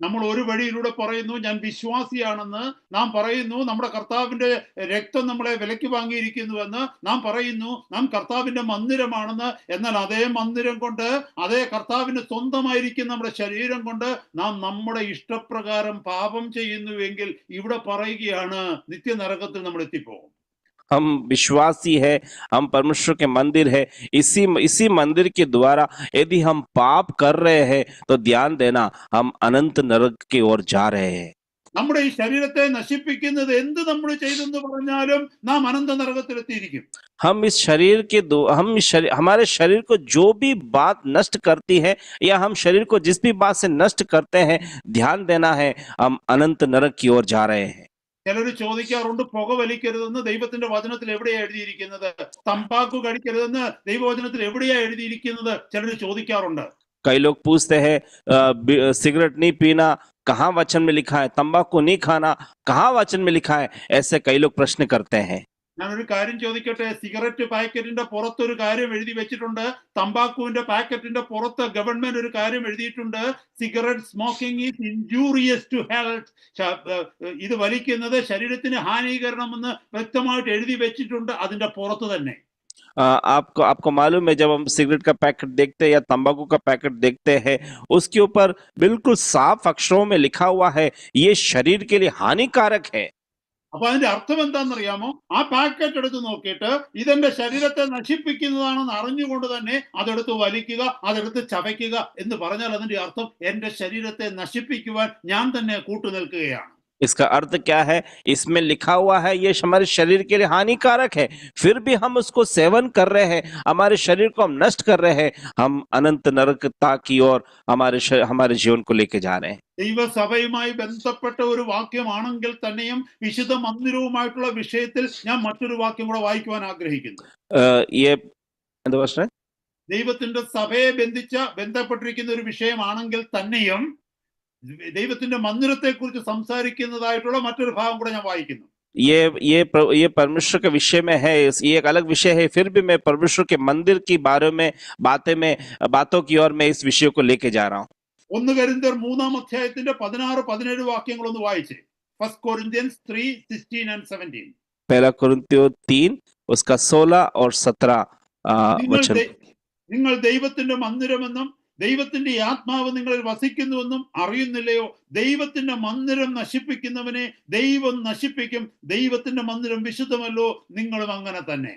നമ്മൾ ഒരു വഴിയിലൂടെ പറയുന്നു ഞാൻ വിശ്വാസിയാണെന്ന്, നാം പറയുന്നു നമ്മുടെ കർത്താവിന്റെ രക്തം നമ്മളെ വിലയ്ക്ക് വാങ്ങിയിരിക്കുന്നുവെന്ന്, നാം പറയുന്നു നാം കർത്താവിന്റെ മന്ദിരമാണെന്ന്. എന്നാൽ അതേ മന്ദിരം കൊണ്ട്, അതേ കർത്താവിന് സ്വന്തമായിരിക്കുന്ന നമ്മുടെ ശരീരം കൊണ്ട് നാം നമ്മുടെ ഇഷ്ടപ്രകാരം പാപം ചെയ്യുന്നുവെങ്കിൽ ഇവിടെ പറയുകയാണ് നിത്യനരകത്തിൽ നമ്മൾ എത്തിപ്പോകും. हम विश्वासी है, हम परमेश्वर के मंदिर है। इसी मंदिर के द्वारा यदि हम पाप कर रहे हैं तो ध्यान देना हम अनंत नरक की ओर जा रहे हैं। നമ്മുടെ ഈ ശരീരത്തെ നശിപ്പിക്കുന്നത് എന്ത് നമ്മൾ ചെയ്തെന്ന് പറഞ്ഞാലും നാം അനന്ത നരകത്തിലെത്തിയിരിക്കും. हमारे शरीर को जो भी बात नष्ट करती है या हम शरीर को जिस भी बात से नष्ट करते हैं, ध्यान देना है हम अनंत नरक की ओर जा रहे हैं। ചിലർ ചോദിക്കാറുണ്ട് പുക വലിക്കരുതെന്ന് ദൈവത്തിന്റെ വചനത്തിൽ എവിടെയാ എഴുതിയിരിക്കുന്നത്, തമ്പാക്കു കഴിക്കരുതെന്ന് ദൈവവചനത്തിൽ എവിടെയാ എഴുതിയിരിക്കുന്നത്, ചിലർ ചോദിക്കാറുണ്ട്. कई लोग पूछते हैं सिगरेट नहीं पीना कहाँ वचन में लिखा है, तंबाकू नहीं खाना कहाँ वचन में लिखा है, ऐसे कई लोग प्रश्न करते हैं। ഞാനൊരു കാര്യം ചോദിക്കട്ടെ, സിഗരറ്റ് പാക്കറ്റിന്റെ പുറത്ത് ഒരു കാര്യം എഴുതി വെച്ചിട്ടുണ്ട്, തമ്പാക്കുവിന്റെ പാക്കറ്റിന്റെ പുറത്ത് ഗവൺമെന്റ് ഒരു കാര്യം എഴുതിയിട്ടുണ്ട്, cigarette smoking is injurious to health, ഇത് വലിക്കുന്നത് ശരീരത്തിന് ഹാനികരണമെന്ന് വ്യക്തമായിട്ട് എഴുതി വെച്ചിട്ടുണ്ട് അതിന്റെ പുറത്ത് തന്നെ. आपको मालूम है, जब हम सिगरेट का पैकेट देखते हैं या तंबाकू का पैकेट देखते हैं, उसके ऊपर बिल्कुल साफ अक्षरों में लिखा हुआ है ये शरीर के लिए हानिकारक है। അപ്പൊ അതിന്റെ അർത്ഥം എന്താണെന്നറിയാമോ? ആ പാക്കറ്റ് എടുത്ത് നോക്കിയിട്ട് ഇതെന്റെ ശരീരത്തെ നശിപ്പിക്കുന്നതാണെന്ന് അറിഞ്ഞുകൊണ്ട് തന്നെ അതെടുത്ത് വലിക്കുക, അതെടുത്ത് ചവയ്ക്കുക എന്ന് പറഞ്ഞാൽ അതിന്റെ അർത്ഥം എന്റെ ശരീരത്തെ നശിപ്പിക്കുവാൻ ഞാൻ തന്നെ കൂട്ടുനിൽക്കുകയാണ്. इसका अर्थ क्या है? इसमें लिखा हुआ है ये हमारे शरीर के लिए हानिकारक है, फिर भी हम उसको सेवन कर रहे हैं, हमारे शरीर को हम नष्ट कर रहे हैं, हम अनंत नरकता की ओर हमारे जीवन को लेके जा रहे हैं। ദൈവസഭയുമായി ബന്ധപ്പെട്ട ഒരു വാക്യമാണെങ്കിൽ തന്നെയും വിശുദ്ധ മന്ദിരവുമായിട്ടുള്ള വിഷയത്തിൽ ഞാൻ മറ്റൊരു വാക്യം കൂടെ വായിക്കുവാൻ ആഗ്രഹിക്കുന്നു. ये എന്താ ദൈവത്തിന്റെ സഭയെ ബന്ധപ്പെട്ടിരിക്കുന്ന ഒരു വിഷയമാണെങ്കിൽ തന്നെയും ദൈവത്തിന്റെ മന്ദിരത്തെ കുറിച്ച് സംസാരിക്കുന്നതായിട്ടുള്ള മറ്റൊരു ഭാഗം കൂടെ ഞാൻ വായിക്കുന്നു. ये परमेश्वर के विषय में है, ये एक अलग विषय है, फिर भी मैं परमेश्वर के मंदिर की बारे में बातों की ओर मैं इस विषय को लेके जा रहा हूँ। 1 കൊരിന്ത്യർ 3-ാം അധ്യായത്തിന്റെ 16-17 വാക്യങ്ങളൊന്ന് വായിച്ചേ. 1 Corinthians 3:16 and 17. पहला कुरिन्थियों 3 उसका 16 और 17 वचन। നിങ്ങൾ ദൈവത്തിന്റെ മന്ദിരമെന്നും ദൈവത്തിന്റെ ആത്മാവ് നിങ്ങളിൽ വസിക്കുന്നുവെന്നും അറിയുന്നില്ലയോ? ദൈവത്തിന്റെ മന്ദിരം നശിപ്പിക്കുന്നവനെ ദൈവം നശിപ്പിക്കും. ദൈവത്തിന്റെ മന്ദിരം വിശുദ്ധമല്ലോ, നിങ്ങളും അങ്ങനെ തന്നെ.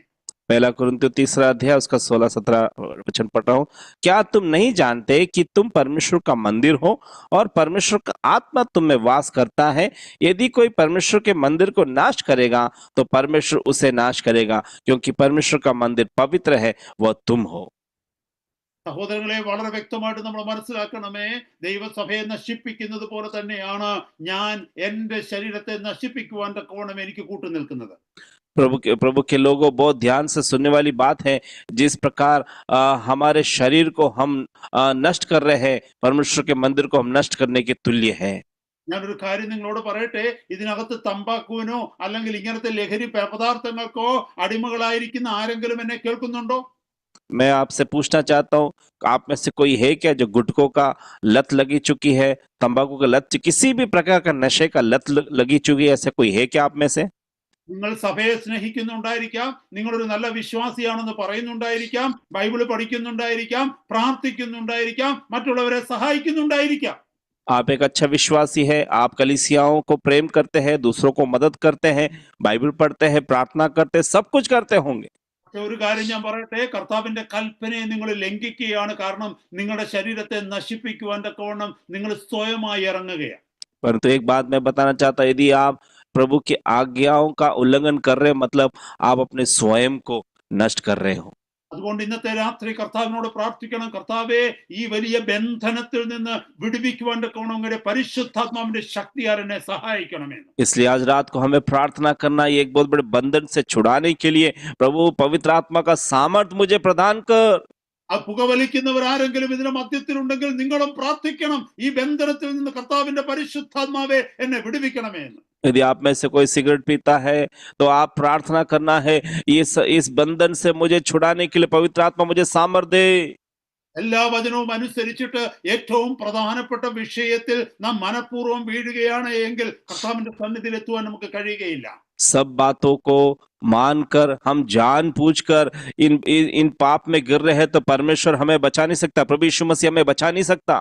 पहला कुरिन्थियों 3 अध्याय उसका 16-17 वचन पढ़ रहा हूँ। क्या तुम नहीं जानते कि तुम परमेश्वर का मंदिर हो और परमेश्वर का आत्मा तुम में वास करता है? यदि कोई परमेश्वर के मंदिर को नाश करेगा तो परमेश्वर उसे नाश करेगा, क्योंकि परमेश्वर का मंदिर पवित्र है, वह तुम हो। സഹോദരങ്ങളെ, വളരെ വ്യക്തമായിട്ട് നമ്മൾ മനസ്സിലാക്കണമേ, ദൈവസഭയെ നശിപ്പിക്കുന്നത് പോലെ തന്നെയാണ് ഞാൻ എന്റെ ശരീരത്തെ നശിപ്പിക്കുവാൻ തക്കവണ്ണം എനിക്ക് കൂട്ടുനിൽക്കുന്നത്. प्रभु के लोगों, बहुत ध्यान से सुनने वाली बात है। जिस प्रकार हमारे शरीर को हम नष्ट कर रहे हैं, परमेश्वर के मंदिर को हम नष्ट करने के तुल्य है। ഞാനൊരു കാര്യം നിങ്ങളോട് പറയട്ടെ, ഇതിനകത്ത് തമ്പാക്കുവിനോ അല്ലെങ്കിൽ ഇങ്ങനത്തെ ലഹരി പദാർത്ഥങ്ങൾക്കോ അടിമകളായിരിക്കുന്ന ആരെങ്കിലും എന്നെ കേൾക്കുന്നുണ്ടോ? मैं आपसे पूछना चाहता हूँ, आप में से कोई है क्या जो गुटखों का लत लगी चुकी है, तंबाकू का लत, किसी भी प्रकार का नशे का लत लगी चुकी है, ऐसा कोई है क्या आप में से? നിങ്ങൾ സഭയെ സ്നേഹിക്കുന്നുണ്ടായിരിക്കാം, നിങ്ങളൊരു നല്ല വിശ്വാസിയാണെന്ന് പറയുന്നുണ്ടായിരിക്കാം, ബൈബിള് പഠിക്കുന്നുണ്ടായിരിക്കാം, പ്രാർത്ഥിക്കുന്നുണ്ടായിരിക്കാം, മറ്റുള്ളവരെ സഹായിക്കുന്നുണ്ടായിരിക്കാം. आप एक अच्छा विश्वासी है, आप कलीसियाओं को प्रेम करते हैं, दूसरों को मदद करते हैं, बाइबल पढ़ते हैं, प्रार्थना करते हैं, सब कुछ करते होंगे। പക്ഷെ ഒരു കാര്യം ഞാൻ പറയട്ടെ, കർത്താവിന്റെ കൽപ്പനയെ നിങ്ങൾ ലംഘിക്കുകയാണ്. കാരണം നിങ്ങളുടെ ശരീരത്തെ നശിപ്പിക്കുവാൻ തക്കവണ്ണം നിങ്ങൾ സ്വയമായി ഇറങ്ങുകയാണ്. परंतु एक बात मैं बताना चाहता, यदि आप प्रभु की आज्ञाओं का उल्लंघन कर रहे हैं, मतलब आप अपने स्वयं को नष्ट कर रहे हो। അതുകൊണ്ട് ഇന്നത്തെ രാത്രി കർത്താവിനോട് പ്രാർത്ഥിക്കണം, കർത്താവേ, ഈ വലിയ ബന്ധനത്തിൽ നിന്ന് വിടുവിക്കുവാൻ തക്കവണ്ണം അങ്ങയുടെ പരിശുദ്ധാത്മാവിന്റെ ശക്തിയാൽ എന്നെ സഹായിക്കണമെന്ന്. इसलिए आज रात को हमें प्रार्थना करना, ये एक बहुत बड़े बंधन से छुड़ाने के लिए, प्रभु पवित्र आत्मा का सामर्थ मुझे प्रदान कर। ആ പുകവലിക്കുന്നവർ ആരെങ്കിലും ഇതിന്റെ മധ്യത്തിലുണ്ടെങ്കിൽ നിങ്ങളും പ്രാർത്ഥിക്കണം, ഈ ബന്ധനത്തിൽ നിന്ന് കർത്താവിന്റെ പരിശുദ്ധാത്മാവെ എന്നെ വിടുവിക്കണമേ എന്ന്. यदि आप में से कोई सिगरेट पीता है तो आप प्रार्थना करना है, इस बंधन से मुझे छुड़ाने के लिए पवित्र आत्मा मुझे सामर्थ दे। എല്ലാ വചനവും അനുസരിച്ചിട്ട് ഏറ്റവും പ്രധാനപ്പെട്ട വിഷയത്തിൽ നാം മനഃപൂർവ്വം വീഴുകയാണ് എങ്കിൽ കർത്താവിന്റെ സന്നിധിയിൽ എത്തുവാൻ നമുക്ക് കഴിയുകയില്ല. सब बातों को मानकर हम जानबूझकर इन पाप में गिर रहे हैं तो परमेश्वर हमें बचा नहीं सकता, प्रभु यीशु मसीह हमें बचा नहीं सकता।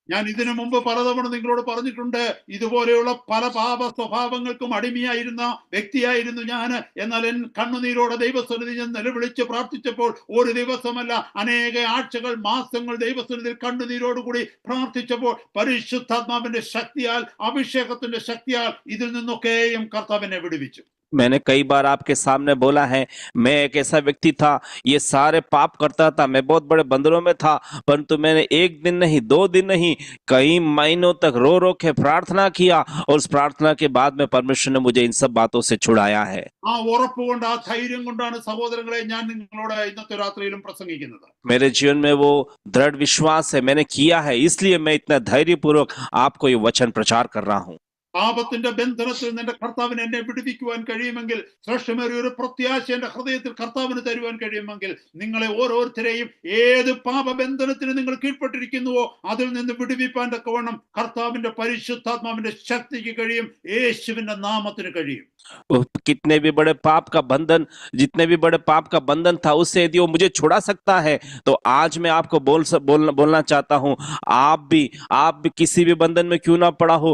ഞാൻ ഇതിനു മുമ്പ് പലതവണ നിങ്ങളോട് പറഞ്ഞിട്ടുണ്ട്, ഇതുപോലെയുള്ള പല പാപ സ്വഭാവങ്ങൾക്കും അടിമയായിരുന്ന വ്യക്തിയായിരുന്നു ഞാൻ. എന്നാൽ കണ്ണുനീരോടെ ദൈവസന്നിധി ഞാൻ നിലവിളിച്ച് പ്രാർത്ഥിച്ചപ്പോൾ ഒരു ദിവസമല്ല, അനേക ആഴ്ചകൾ, മാസങ്ങൾ ദൈവസന്നിധിയിൽ കണ്ണുനീരോടുകൂടി പ്രാർത്ഥിച്ചപ്പോൾ പരിശുദ്ധാത്മാവിന്റെ ശക്തിയാൽ, അഭിഷേകത്തിന്റെ ശക്തിയാൽ ഇതിൽ നിന്നൊക്കെയും കർത്താവിനെ വിടുവിച്ചു. मैंने कई बार आपके सामने बोला है, मैं एक ऐसा व्यक्ति था, ये सारे पाप करता था, मैं बहुत बड़े बंधनों में था, परंतु मैंने एक दिन नहीं, 2 दिन नहीं, कई महीनों तक रो रो के प्रार्थना किया और उस प्रार्थना के बाद में परमेश्वर ने मुझे इन सब बातों से छुड़ाया है। ആ ഉറപ്പ് കൊണ്ട്, ആ ധൈര്യം കൊണ്ടാണ് സഹോദരങ്ങളെ ഞാൻ നിങ്ങളോട് ഇന്നത്തെ രാത്രിയിലും പ്രസംഗിക്കുന്നത്. मेरे जीवन में वो दृढ़ विश्वास है, मैंने किया है, इसलिए मैं इतना धैर्यपूर्वक आपको ये वचन प्रचार कर रहा हूँ। പാപത്തിന്റെ ബന്ധനത്തിൽ നിന്റെ കർത്താവിന് എന്നെ വിടുവിക്കുവാൻ കഴിയുമെങ്കിൽ, ശ്രേഷ്ഠമേറിയ ഒരു പ്രത്യാശ എന്റെ ഹൃദയത്തിൽ കർത്താവിന് തരുവാൻ കഴിയുമെങ്കിൽ, നിങ്ങളെ ഓരോരുത്തരെയും ഏത് പാപബന്ധനത്തിന് നിങ്ങൾ കീഴ്പ്പെട്ടിരിക്കുന്നുവോ അതിൽ നിന്ന് വിടുവിപ്പാൻ തക്കവണ്ണം കർത്താവിന്റെ പരിശുദ്ധാത്മാവിന്റെ ശക്തിക്ക് കഴിയും, യേശുവിന്റെ നാമത്തിന് കഴിയും. कितने भी बड़े पाप का बंधन, जितने भी बड़े पाप का बंधन था, उससे यदि वो मुझे छुड़ा सकता है तो आज मैं आपको बोलना चाहता हूं, आप भी किसी भी बंधन में क्यों ना पड़ा हो,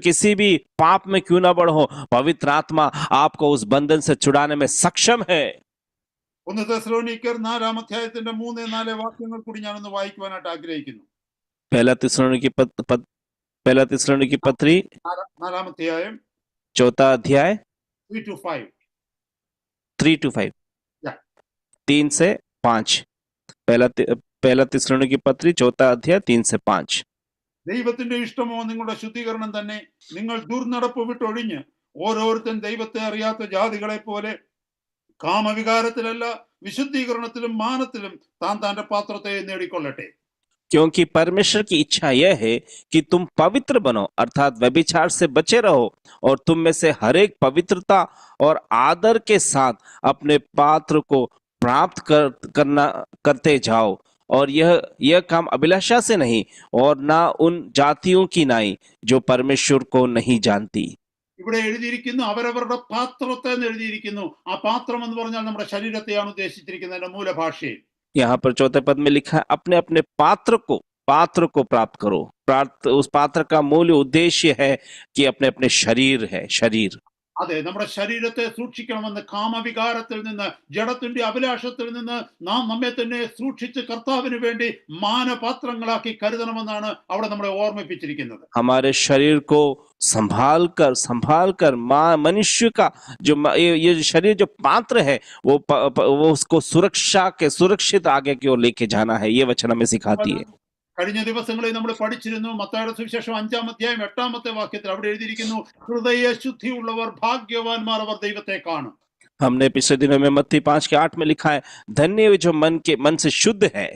किसी भी पाप में क्यों ना पड़ा हो, पवित्र आत्मा आपको उस बंधन से छुड़ाने में सक्षम है। 1 തെസ്സലോനിക്കർ 4-ാം അധ്യായത്തിന്റെ 3-4 വാക്യങ്ങൾ കൂടി ഞാനൊന്ന് വായിക്കുവാനായിട്ട് ആഗ്രഹിക്കുന്നു. पहला तिस्सलुनीकी पत्री 4-ാം അധ്യായം 4 अध्याय 3 to 5. 3 से 5। पहला तिस्सलुनीकी पत्री 4 अध्याय 3 से 5। ദൈവത്തിന്റെ ഇഷ്ടമോ നിങ്ങളുടെ ശുദ്ധീകരണം തന്നെ. നിങ്ങൾ ദുർനടപ്പ് വിട്ടൊഴിഞ്ഞ് ഓരോരുത്തൻ ദൈവത്തെ അറിയാത്ത ജാതികളെ പോലെ കാമവികാരത്തിലല്ല, വിശുദ്ധീകരണത്തിലും മാനത്തിലും താൻ താന്റെ പാത്രത്തെ നേടിക്കൊള്ളട്ടെ. क्योंकि परमेश्वर की इच्छा यह है कि तुम पवित्र बनो, अर्थात व्यभिचार से बचे रहो, और तुम में से हर एक पवित्रता और आदर के साथ अपने पात्र को प्राप्त करते जाओ, और यह काम अभिलाषा से नहीं और ना उन जातियों की नाई जो परमेश्वर को नहीं जानती। ഇവിടെ എഴുതിയിരിക്കുന്നു, അവരവരുടെ പാത്രത്തെ എഴുതിയിരിക്കുന്നു. ആ പാത്രം എന്ന് പറഞ്ഞാൽ നമ്മുടെ ശരീരത്തെയാണ് ഉദ്ദേശിച്ചിരിക്കുന്നതിന്റെ മൂലഭാഷയിൽ. यहाँ पर 4 पद में लिखा है, अपने अपने पात्र को प्राप्त करो। उस पात्र का मूल उद्देश्य है कि अपने अपने शरीर है, शरीर। അതെ, നമ്മുടെ ശരീരത്തെ സൂക്ഷിക്കണമെന്ന്, കാമവികാരത്തിൽ നിന്ന്, ജഡത്തിന്റെ അഭിലാഷത്തിൽ നിന്ന് നാം നമ്മെ തന്നെ സൂക്ഷിച്ച് കർത്താവിന് വേണ്ടി മാനപാത്രങ്ങളാക്കി കരുതണമെന്നാണ് അവിടെ നമ്മളെ ഓർമ്മിപ്പിച്ചിരിക്കുന്നത്. हमारे शरीर को संभाल कर मनुष्य का जो ये शरीर जो पात्र है वो उसको सुरक्षित आगे की ओर लेके जाना है, ये वचन हमें सिखाती है। കഴിഞ്ഞ ദിവസങ്ങളിൽ നമ്മൾ പഠിച്ചിരുന്നു, മത്തായിയുടെ സുവിശേഷം 5-ാം അധ്യായം 8-ാമത്തെ വാക്യത്തിൽ അവിടെ എഴുതിയിരിക്കുന്നു, ഹൃദയ ശുദ്ധിയുള്ളവർ ഭാഗ്യവാന്മാർ, അവർ ദൈവത്തെ കാണും. हमने पिछले दिनों में मत्ती 5:8 में लिखा है, धन्य वे जो मन से शुद्ध है।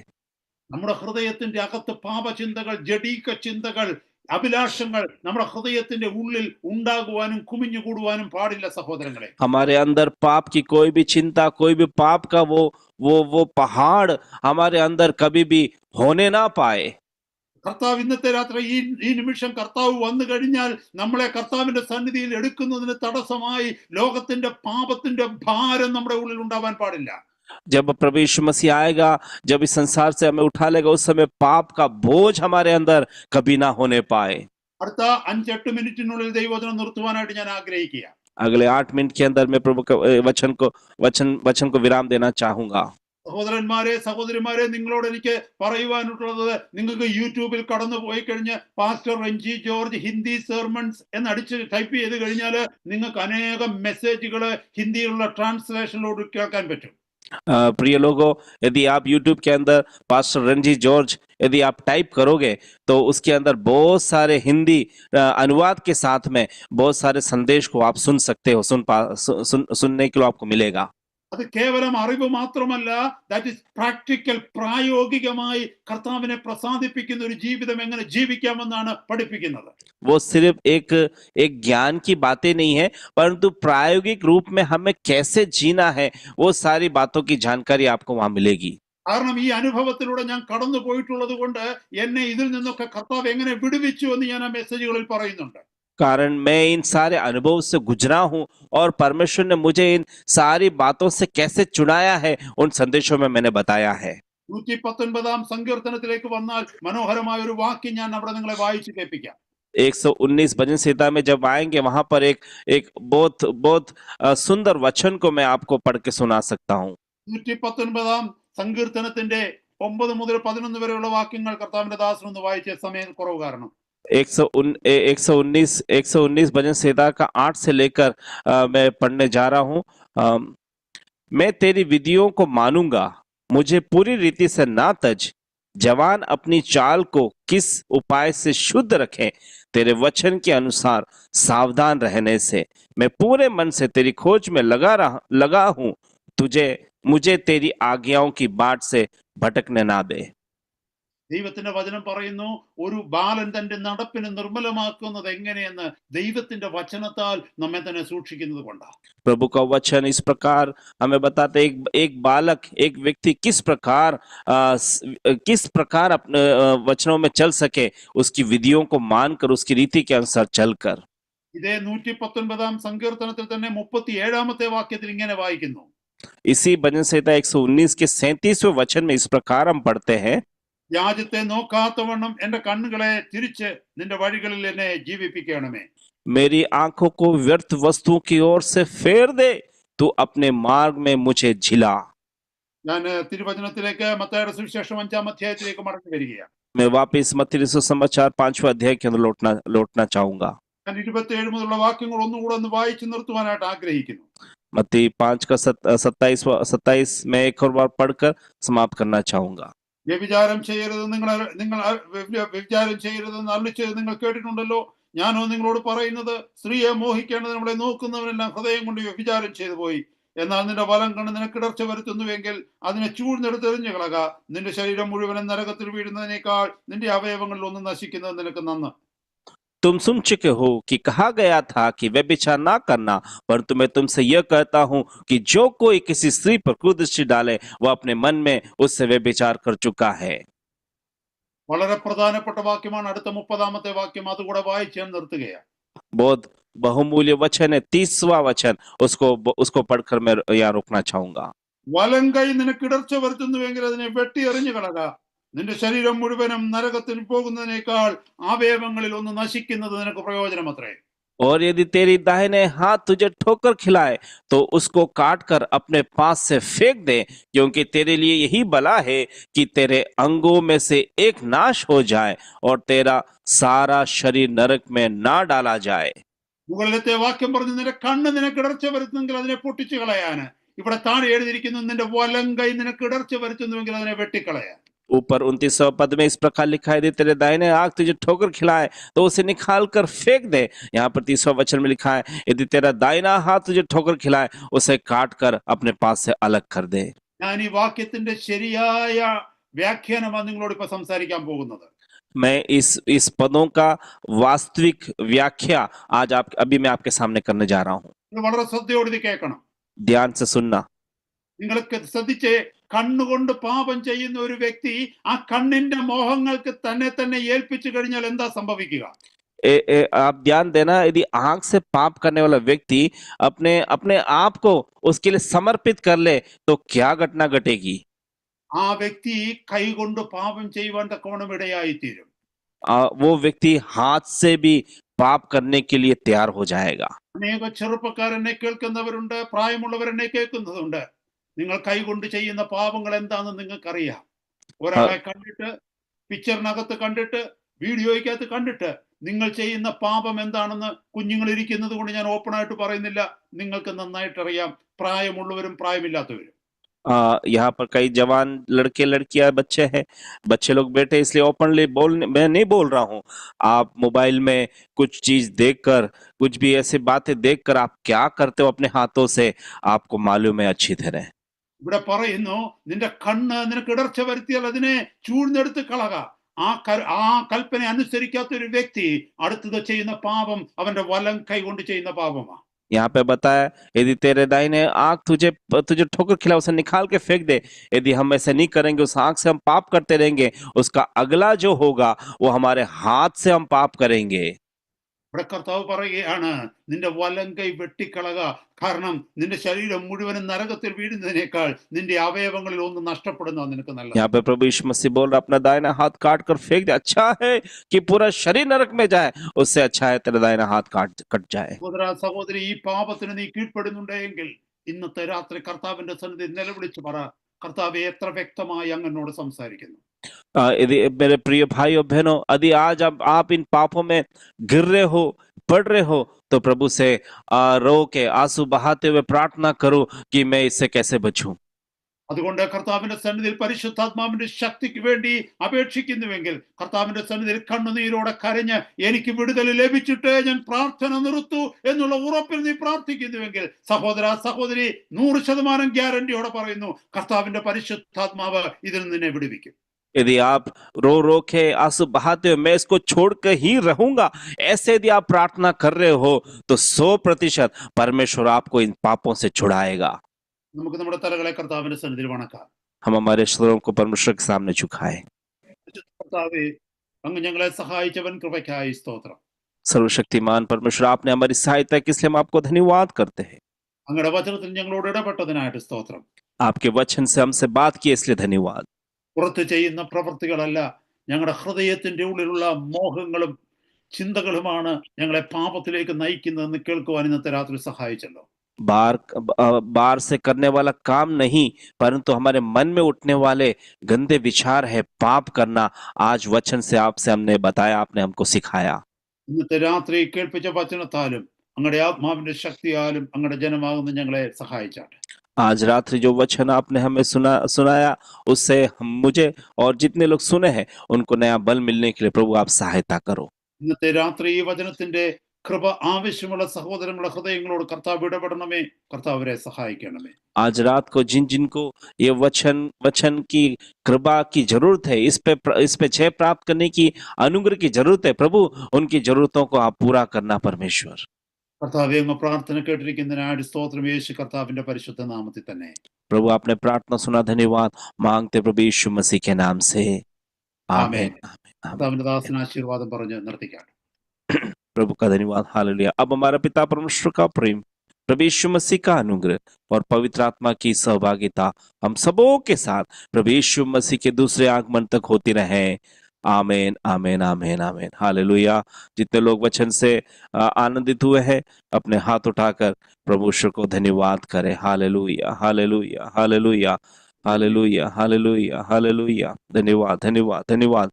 നമ്മുടെ ഹൃദയത്തിന്റെ അകത്ത് പാപചിന്തകൾ, ജഡീക ചിന്തകൾ, അഭിലാഷങ്ങൾ നമ്മുടെ ഹൃദയത്തിന്റെ ഉള്ളിൽ ഉണ്ടാകുവാനും കുമിഞ്ഞുകൂടുവാനും പാടില്ല സഹോദരങ്ങളെ. हमारे अंदर पाप की कोई भी चिंता, कोई भी पाप का वो पहाड़ हमारे अंदर कभी भी होने ना पाए. കർത്താവ് ഇന്നത്തെ രാത്രി ഈ നിമിഷം കർത്താവ് വന്നു കഴിഞ്ഞാൽ നമ്മളെ കർത്താവിന്റെ സന്നിധിയിൽ എടുക്കുന്നതിന് തടസ്സമായി ലോകത്തിന്റെ പാപത്തിന്റെ ഭാരം നമ്മുടെ ഉള്ളിൽ ഉണ്ടാവാൻ പാടില്ല. जब प्रभु यीशु मसीह आएगा, जब इस संसार से हमें उठा लेगा, उस समय पाप का बोझ हमारे अंदर कभी ना होने पाए। അടുത്ത 5-8 മിനിറ്റിനുള്ളിൽ ദൈവവചനം നിർത്തുവാനായിട്ട് ഞാൻ ആഗ്രഹിക്കുക. अगले 8 मिनट के अंदर मैं प्रभु का वचन को विराम देना चाहूंगा। സഹോദരന്മാരെ സഹോദരിമാരെ, നിങ്ങളോട് എനിക്ക് പറയുവാനുള്ളത്, നിങ്ങൾക്ക് യൂട്യൂബിൽ കടന്നു പോയി കഴിഞ്ഞ് pastor Renji George Hindi sermons എന്നടിച്ച് ടൈപ്പ് ചെയ്ത് കഴിഞ്ഞാൽ നിങ്ങൾക്ക് അനേകം മെസ്സേജുകൾ ഹിന്ദിയിലുള്ള ട്രാൻസ്ലേഷനിലോട് കേൾക്കാൻ പറ്റും. प्रिय लोगों, यदि आप YouTube के अंदर पास्टर रंजी जॉर्ज यदि आप टाइप करोगे तो उसके अंदर बहुत सारे हिंदी अनुवाद के साथ में बहुत सारे संदेश को आप सुन सकते हो, सुनने के लिए आपको मिलेगा। അത് കേവലം അറിവ് മാത്രമല്ല, ദാറ്റ് ഈസ് പ്രാക്ടിക്കൽ, പ്രായോഗികമായി കർത്താവിനെ പ്രസാദിപ്പിക്കുന്ന ഒരു ജീവിതം എങ്ങനെ ജീവിക്കാമെന്നാണ് പഠിപ്പിക്കുന്നത്. वो सिर्फ एक ज्ञान की बातें नहीं है, परंतु प्रायोगिक रूप में हमें कैसे जीना है वो सारी बातों की जानकारी आपको वहां मिलेगी। കാരണം ഈ അനുഭവത്തിലൂടെ ഞാൻ കടന്നു പോയിട്ടുള്ളത് കൊണ്ട് എന്നെ ഇതിൽ നിന്നൊക്കെ കർത്താവ് എങ്ങനെ വിടുവിച്ചു എന്ന് ഞാൻ ആ മെസ്സേജുകളിൽ പറയുന്നുണ്ട്. कारण मैं इन सारे अनुभव से गुजरा हूं और परमेश्वर ने मुझे इन सारी बातों से कैसे चुनाया है उन संदेशों में मैंने बताया है। 119 സങ്കീർത്തനത്തിലേക്ക് വന്നാൽ മനോഹരമായ ഒരു വാക്യം ഞാൻ അവിടെ നിങ്ങളെ വായിച്ചു കേൾപ്പിക്കാം. 119 भजन संहिता में जब आएंगे वहां पर एक बहुत सुंदर वचन को मैं आपको पढ़ के सुना सकता हूं। 119 സങ്കീർത്തനത്തിന്റെ 9 മുതൽ 11 വരെയുള്ള വാക്യങ്ങൾ കർത്താവിന്റെ ദാസൻ ഒന്ന് വായിച്ച സമയം കുറവ് കാരണം 119 भजन संहिता का 8 से लेकर मैं पढ़ने जा रहा हूं। मैं तेरी विधियों को मानूंगा, मुझे पूरी रीति से ना तज। जवान अपनी चाल को किस उपाय से शुद्ध रखें, तेरे वचन के अनुसार सावधान रहने से। मैं पूरे मन से तेरी खोज में लगा हूं, मुझे तेरी आज्ञाओं की बाट से भटकने ना दे। ദൈവത്തിന്റെ വചനം പറയുന്നു, ഒരു ബാലൻ തന്റെ നടപ്പിനെ നിർമ്മലമാക്കുന്നത് എങ്ങനെയെന്ന് ദൈവത്തിന്റെ വചനത്താൽ നമ്മെ തന്നെ സൂക്ഷിക്കുന്നത് കൊണ്ടാണ്. प्रभु का वचन इस प्रकार हमें बताते, एक बालक, एक व्यक्ति किस प्रकार अपने वचनों में चल सके, उसकी विधियों को मानकर, उसकी रीति के अनुसार चलकर। ഇതേ 119 സങ്കീർത്തനത്തിൽ തന്നെ 37 വാക്യത്തിൽ ഇങ്ങനെ വായിക്കുന്നു. इसी भजन संहिता 119 के 37वें वचन में इस प्रकार हम पढ़ते हैं, വ്യാജത്തെ നോക്കാത്തവണ്ണം എന്റെ കണ്ണുകളെ തിരിച്ച് നിന്റെ വഴികളിൽ എന്നെ ജീവിപ്പിക്കണമേ. मेरी आंखों को व्यर्थ वस्तुओं की ओर से फेर दे, तू अपने मार्ग में मुझे झिला। ഞാൻ തിരുവചനത്തിലേക്ക് മത്തായിയുടെ സുവിശേഷം 5-ാം അധ്യായത്തിലേക്ക് മടങ്ങി വരികയാണ്. मैं वापस मत्ती सुसमाचार 5वें अध्याय के अंदर लौटना चाहूंगा। ഞാൻ 27 മുതലുള്ള വാക്യങ്ങൾ ഒന്നുകൂടെ ഒന്ന് വായിച്ചു നിർത്തുവാനായിട്ട് ആഗ്രഹിക്കുന്നു. मत्ती 5 का 27 में एक और बार पढ़कर समाप्त करना चाहूंगा। വ്യഭിചാരം ചെയ്യരുത്, നിങ്ങൾ വ്യഭിചാരം ചെയ്യരുതെന്ന് അരുളിച്ചത് നിങ്ങൾ കേട്ടിട്ടുണ്ടല്ലോ. ഞാനോ നിങ്ങളോട് പറയുന്നത്, സ്ത്രീയെ മോഹിക്കേണ്ടത് നമ്മളെ നോക്കുന്നവരെല്ലാം ഹൃദയം കൊണ്ട് വ്യഭിചാരം ചെയ്തു പോയി. എന്നാൽ നിന്റെ വലം കണ്ട് നിനക്ക് ഇടർച്ച വരുത്തുന്നുവെങ്കിൽ അതിനെ ചൂഴ്ന്നെടുത്ത് എറിഞ്ഞു കളക. നിന്റെ ശരീരം മുഴുവനും നരകത്തിൽ വീഴുന്നതിനേക്കാൾ നിന്റെ അവയവങ്ങളിൽ ഒന്ന് നശിക്കുന്നത് നിനക്ക് നന്ന്. तुम सुन चुके हो कि कहा गया था कि व्यभिचार ना करना, परंतु मैं तुमसे यह कहता हूं कि जो कोई किसी स्त्री पर कुदृष्टि डाले वह अपने मन में उससे व्यभिचार कर चुका है। വളരെ പ്രധാനപ്പെട്ട വാക്യമാണ് അടുത്ത 30-ാമത്തെ വാക്യം. അതുകൂടെ വായിച്ച് ഞാൻ നിർത്തുകയാണ്. बहुत बहुमूल्य वचन है 30वां वचन, उसको पढ़कर मैं यहाँ रोकना चाहूंगा। വലം കൈ നിനക്ക് ഇടർച്ച വരുത്തുന്നുവെങ്കിൽ അതിനെ വെട്ടി എറിഞ്ഞു കളക. നിന്റെ ശരീരം മുഴുവനും നരകത്തിൽ പോകുന്നതിനേക്കാൾ അവയവങ്ങളിൽ ഒന്ന് നശിക്കുന്നത് നിനക്ക് പ്രയോജനമത്രേ. और यदि तेरी दाहिने हाथ तुझे ठोकर खिलाए तो उसको काट कर अपने पास से फेंक दे, क्योंकि तेरे लिए यही भला है कि तेरे अंगों में से एक नाश हो जाए और तेरा सारा शरीर नरक में ना डाला जाए। മുകളിലത്തെ വാക്യം പറഞ്ഞു, നിന്റെ കണ്ണ് നിനക്ക് ഇടർച്ച വരുത്തുന്നെങ്കിൽ അതിനെ പൊട്ടിച്ചു കളയാന്. ഇവിടെ താഴെ എഴുതിയിരിക്കുന്നു, നിന്റെ വലം കൈ നിനക്ക് ഇടർച്ച വരുത്തുന്നുവെങ്കിൽ അതിനെ വെട്ടിക്കളയാൻ. ऊपर 29 पद में इस प्रकार लिखा है, तेरे दाहिने आंख तुझे ठोकर खिलाए तो उसे निकाल कर फेंक दे। यहाँ पर 30वां वचन में लिखा है, यदि तेरा दाहिना हाथ तुझे ठोकर खिलाए उसे काट कर अपने पास से अलग कर दे। ഞാൻ ഈ വാക്യത്തിന്റെ ശരിയായ വ്യാഖ്യാനമാണ് നിങ്ങളോട് ഇപ്പൊ സംസാരിക്കാൻ പോകുന്നത്. मैं इस पदों का वास्तविक व्याख्या अभी मैं आपके सामने करने जा रहा हूँ। വളരെ ശ്രദ്ധയോടെ ഇത് കേൾക്കണം. ध्यान से सुनना। നിങ്ങൾക്ക് ശ്രദ്ധിച്ച് കണ്ണുകൊണ്ട് പാപം ചെയ്യുന്ന ഒരു വ്യക്തി ആ കണ്ണിന്റെ മോഹങ്ങൾക്ക് തന്നെ ഏൽപ്പിച്ചു കഴിഞ്ഞാൽ എന്താ സംഭവിക്കുക? आप ध्यान देना, यदि आंख से पाप करने वाला व्यक्ति अपने अपने आप को उसके लिए समर्पित कर ले तो क्या घटना घटेगी? ആ വ്യക്തി കൈകൊണ്ട് പാപം ചെയ്യുവാൻ തക്കവണ്ണം ഇടയായിത്തീരും. वो व्यक्ति हाथ से भी पाप करने के लिए तैयार हो जाएगा. അനേക ചെറുപ്പക്കാരെന്നെ കേൾക്കുന്നവരുണ്ട്, പ്രായമുള്ളവരെന്നെ കേൾക്കുന്നതുണ്ട്. നിങ്ങൾ കൈകൊണ്ട് ചെയ്യുന്ന പാപങ്ങൾ എന്താണെന്ന് നിങ്ങൾക്കറിയാം. ഒരാളെ കണ്ടിട്ട്, പിക്ചറിനകത്ത് കണ്ടിട്ട്, വീഡിയോയ്ക്കകത്ത് കണ്ടിട്ട് നിങ്ങൾ ചെയ്യുന്ന പാപം എന്താണെന്ന് കുഞ്ഞുങ്ങൾ ഇരിക്കുന്നത് കൊണ്ട് ഞാൻ ഓപ്പണായിട്ട് പറയുന്നില്ല. നിങ്ങൾക്ക് നന്നായിട്ട് അറിയാം, പ്രായമുള്ളവരും പ്രായമില്ലാത്തവരും. यहाँ पर कई जवान लड़के लड़कियां बच्चे हैं, बच्चे लोग बैठे, इसलिए ओपनली मैं नहीं बोल रहा हूँ. आप मोबाइल में कुछ चीज देखकर, कुछ भी ऐसी बातें देखकर आप क्या करते हो अपने हाथों से, आपको मालूम है अच्छी तरह. ഇവിടെ പറയുന്നു, നിന്റെ കണ്ണ് നിനക്ക് ഇടർച്ച വരുത്തിയാൽ അതിനെ ചൂഴ്ന്നെടുത്ത് കളക. ആ കൽപ്പന അനുസരിക്കാത്ത ഒരു വ്യക്തി അടുത്തത് ചെയ്യുന്ന പാപം അവന്റെ വലം കൈ കൊണ്ട് ചെയ്യുന്ന പാപമാണ്. यहाँ पे बताया, यदि तेरे दाहिने आंख तुझे ठोकर खिला, उसे निकाल के फेंक दे. यदि हम ऐसे नहीं करेंगे, उस आंख से हम पाप करते रहेंगे, उसका अगला जो होगा वो हमारे हाथ से हम पाप करेंगे. ഇവിടെ കർത്താവ് പറയുകയാണ്, നിന്റെ വലം കൈ വെട്ടിക്കളക. കാരണം നിന്റെ ശരീരം മുഴുവനും നരകത്തിൽ വീഴുന്നതിനേക്കാൾ നിന്റെ അവയവങ്ങളിൽ ഒന്ന് നഷ്ടപ്പെടുന്ന നിനക്ക് നല്ലത്. यहाँ पे प्रभु यीशु मसीह बोल रहा, अपना दाहिना हाथ काट कर फेंक दे. अच्छा है कि पूरा शरीर नरक में जाए, उससे अच्छा है तेरा दाहिना हाथ कट जाए. സഹോദര സഹോദരി, ഈ പാപത്തിന് നീ കീഴ്പ്പെടുന്നുണ്ടെങ്കിൽ ഇന്നത്തെ രാത്രി കർത്താവിന്റെ സന്നിധി നിലവിളിച്ച് പറ, കർത്താവെ എത്ര വ്യക്തമായി അങ്ങനോട് സംസാരിക്കുന്നു. यदि मेरे प्रिय भाई और बहनों, यदि आज आप इन पापों में गिर रहे हो, पड़ रहे हो, तो प्रभु से रो के आंसू बहाते हुए प्रार्थना करो कि मैं इससे कैसे बचूं. അതുകൊണ്ട് കർത്താവിന്റെ സന്നിധിയിൽ പരിശുദ്ധാത്മാവിന്റെ ശക്തിക്ക് വേണ്ടി അപേക്ഷിക്കുന്നുവെങ്കിൽ, കർത്താവിന്റെ സന്നിധിയിൽ കണ്ണുനീരോടെ കരഞ്ഞ് എനിക്ക് വിടുതൽ ലഭിച്ചിട്ട് ഞാൻ പ്രാർത്ഥന നിർത്തു എന്നുള്ള ഉറപ്പിൽ നീ പ്രാർത്ഥിക്കുന്നുവെങ്കിൽ, സഹോദര സഹോദരി, 100% ഗ്യാരണ്ടിയോടെ പറയുന്നു, കർത്താവിന്റെ പരിശുദ്ധാത്മാവ് ഇതിൽ നിന്നെ വിടുവിക്കും. यदि आप रो रो के आंसू बहाते हो, मैं इसको छोड़कर ही रहूंगा, ऐसे यदि आप प्रार्थना कर रहे हो, तो 100% परमेश्वर आपको इन पापों से छुड़ाएगा. നമുക്ക് നമ്മുടെ തലകളെ കർത്താവിന്റെ സന്നിധിയിൽ വണക്കാം. हम हमारे शरीरों को परमेश्वर के सामने झुकाएं. കർത്താവേ, അങ്ങ് ഞങ്ങളെ സഹായിച്ചവൻ കൃപയ്ക്കായി സ്തോത്രം. सर्वशक्तिमान परमेश्वर, आपने हमारी सहायता की, इसलिए हम आपको धन्यवाद करते हैं. അങ്ങയുടെ വചനത്തിൽ ഞങ്ങളോട് ഇടപെട്ടതിനായിട്ട് സ്തോത്രം. आपके वचन से हमसे बात की, इसलिए धन्यवाद. പുറത്ത് ചെയ്യുന്ന പ്രവൃത്തികളല്ല, ഞങ്ങളുടെ ഹൃദയത്തിന്റെ ഉള്ളിലുള്ള മോഹങ്ങളും ചിന്തകളുമാണ് ഞങ്ങളെ പാപത്തിലേക്ക് നയിക്കുന്നതെന്ന് കേൾക്കുവാൻ ഇന്നത്തെ രാത്രി സഹായിച്ചല്ലോ. बाहर से करने वाला काम नहीं, परंतु हमारे मन में उठने वाले गंदे विचार है, पाप करना. आज वचन से आपसे हमने बताया, आपने हमको सिखाया. ഇന്നത്തെ രാത്രി കേൾപ്പിച്ച വചനത്താലും അങ്ങയുടെ ആത്മാവിന്റെ ശക്തിയാലും അങ്ങയുടെ ജനമാകുന്ന ഞങ്ങളെ സഹായിച്ചാട്ടെ. आज रात्रि जो वचन आपने हमें सुनाया, उससे मुझे और जितने लोग सुने हैं उनको नया बल मिलने के लिए प्रभु आप सहायता करो. ഇന്നത്തെ രാത്രി ഈ വചനത്തിന്റെ കൃപ ആവശ്യമുള്ള സഹോദരങ്ങളുടെ ഹൃദയങ്ങളോട് കർത്താവ് ഇടപെടണമേ, കർത്താവരെ സഹായിക്കണമേ. आज रात को जिनको ये वचन की कृपा की जरूरत है, इस पे जय प्राप्त करने की अनुग्रह की जरूरत है, प्रभु उनकी जरूरतों को आप पूरा करना परमेश्वर. കർത്താവേ, അങ്ങ് പ്രാർത്ഥന കേട്ടിരിക്കുന്നതിനായിട്ട് സ്തോത്രം, യേശു കർത്താവിന്റെ പരിശുദ്ധ നാമത്തിൽ തന്നെ. प्रभु आपने प्रार्थना सुना, धन्यवाद मांगते प्रभु यीशु मसीह के नाम से, आमीन. കർത്താവിന്റെ ദാസന് ആശീർവാദം പറഞ്ഞ് നിർത്തിക്കാം. प्रभु का धन्यवाद, हालेलुया. अब हमारा पिता परमेश्वर का प्रेम, प्रभु यीशु मसीह का अनुग्रह और पवित्र आत्मा की सहभागिता हम सबों के साथ प्रभु यीशु मसीह के दूसरे आगमन तक होती रहे. आमीन, आमीन, आमीन, आमीन, हालेलुया. जितने लोग वचन से आनंदित हुए हैं, अपने हाथ उठाकर प्रभु ईश्वर को धन्यवाद करें. Hallelujah, hallelujah, hallelujah, hallelujah, hallelujah, hallelujah. धन्यवाद, धन्यवाद, धन्यवाद.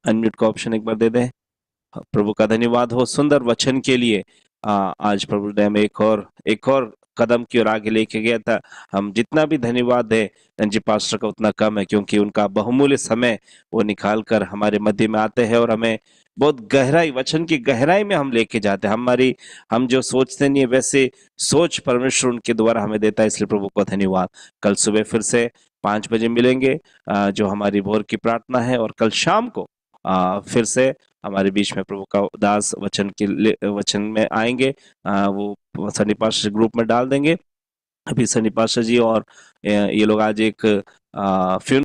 अनम्यूट का ऑप्शन एक बार दे दें. प्रभु का धन्यवाद हो सुंदर वचन के लिए. आज प्रभु ने हमें एक और कदम की ओर आगे लेके गया था. हम जितना भी धन्यवाद है जी पास्टर का उतना कम है, क्योंकि उनका बहुमूल्य समय वो निकाल कर हमारे मध्य में आते हैं और हमें बहुत गहराई, वचन की गहराई में हम लेके जाते हैं. हम जो सोचते नहीं है वैसे सोच परमेश्वर उनके द्वारा हमें देता है, इसलिए प्रभु को धन्यवाद. कल सुबह फिर से 5 बजे मिलेंगे, जो हमारी भोर की प्रार्थना है, और कल शाम को फिर से हमारे बीच में प्रभु का दास वचन में आएंगे. वो सनी पास्टर ग्रुप में डाल देंगे. अभी सनी पाशा जी और ये लोग आज एक फ्यून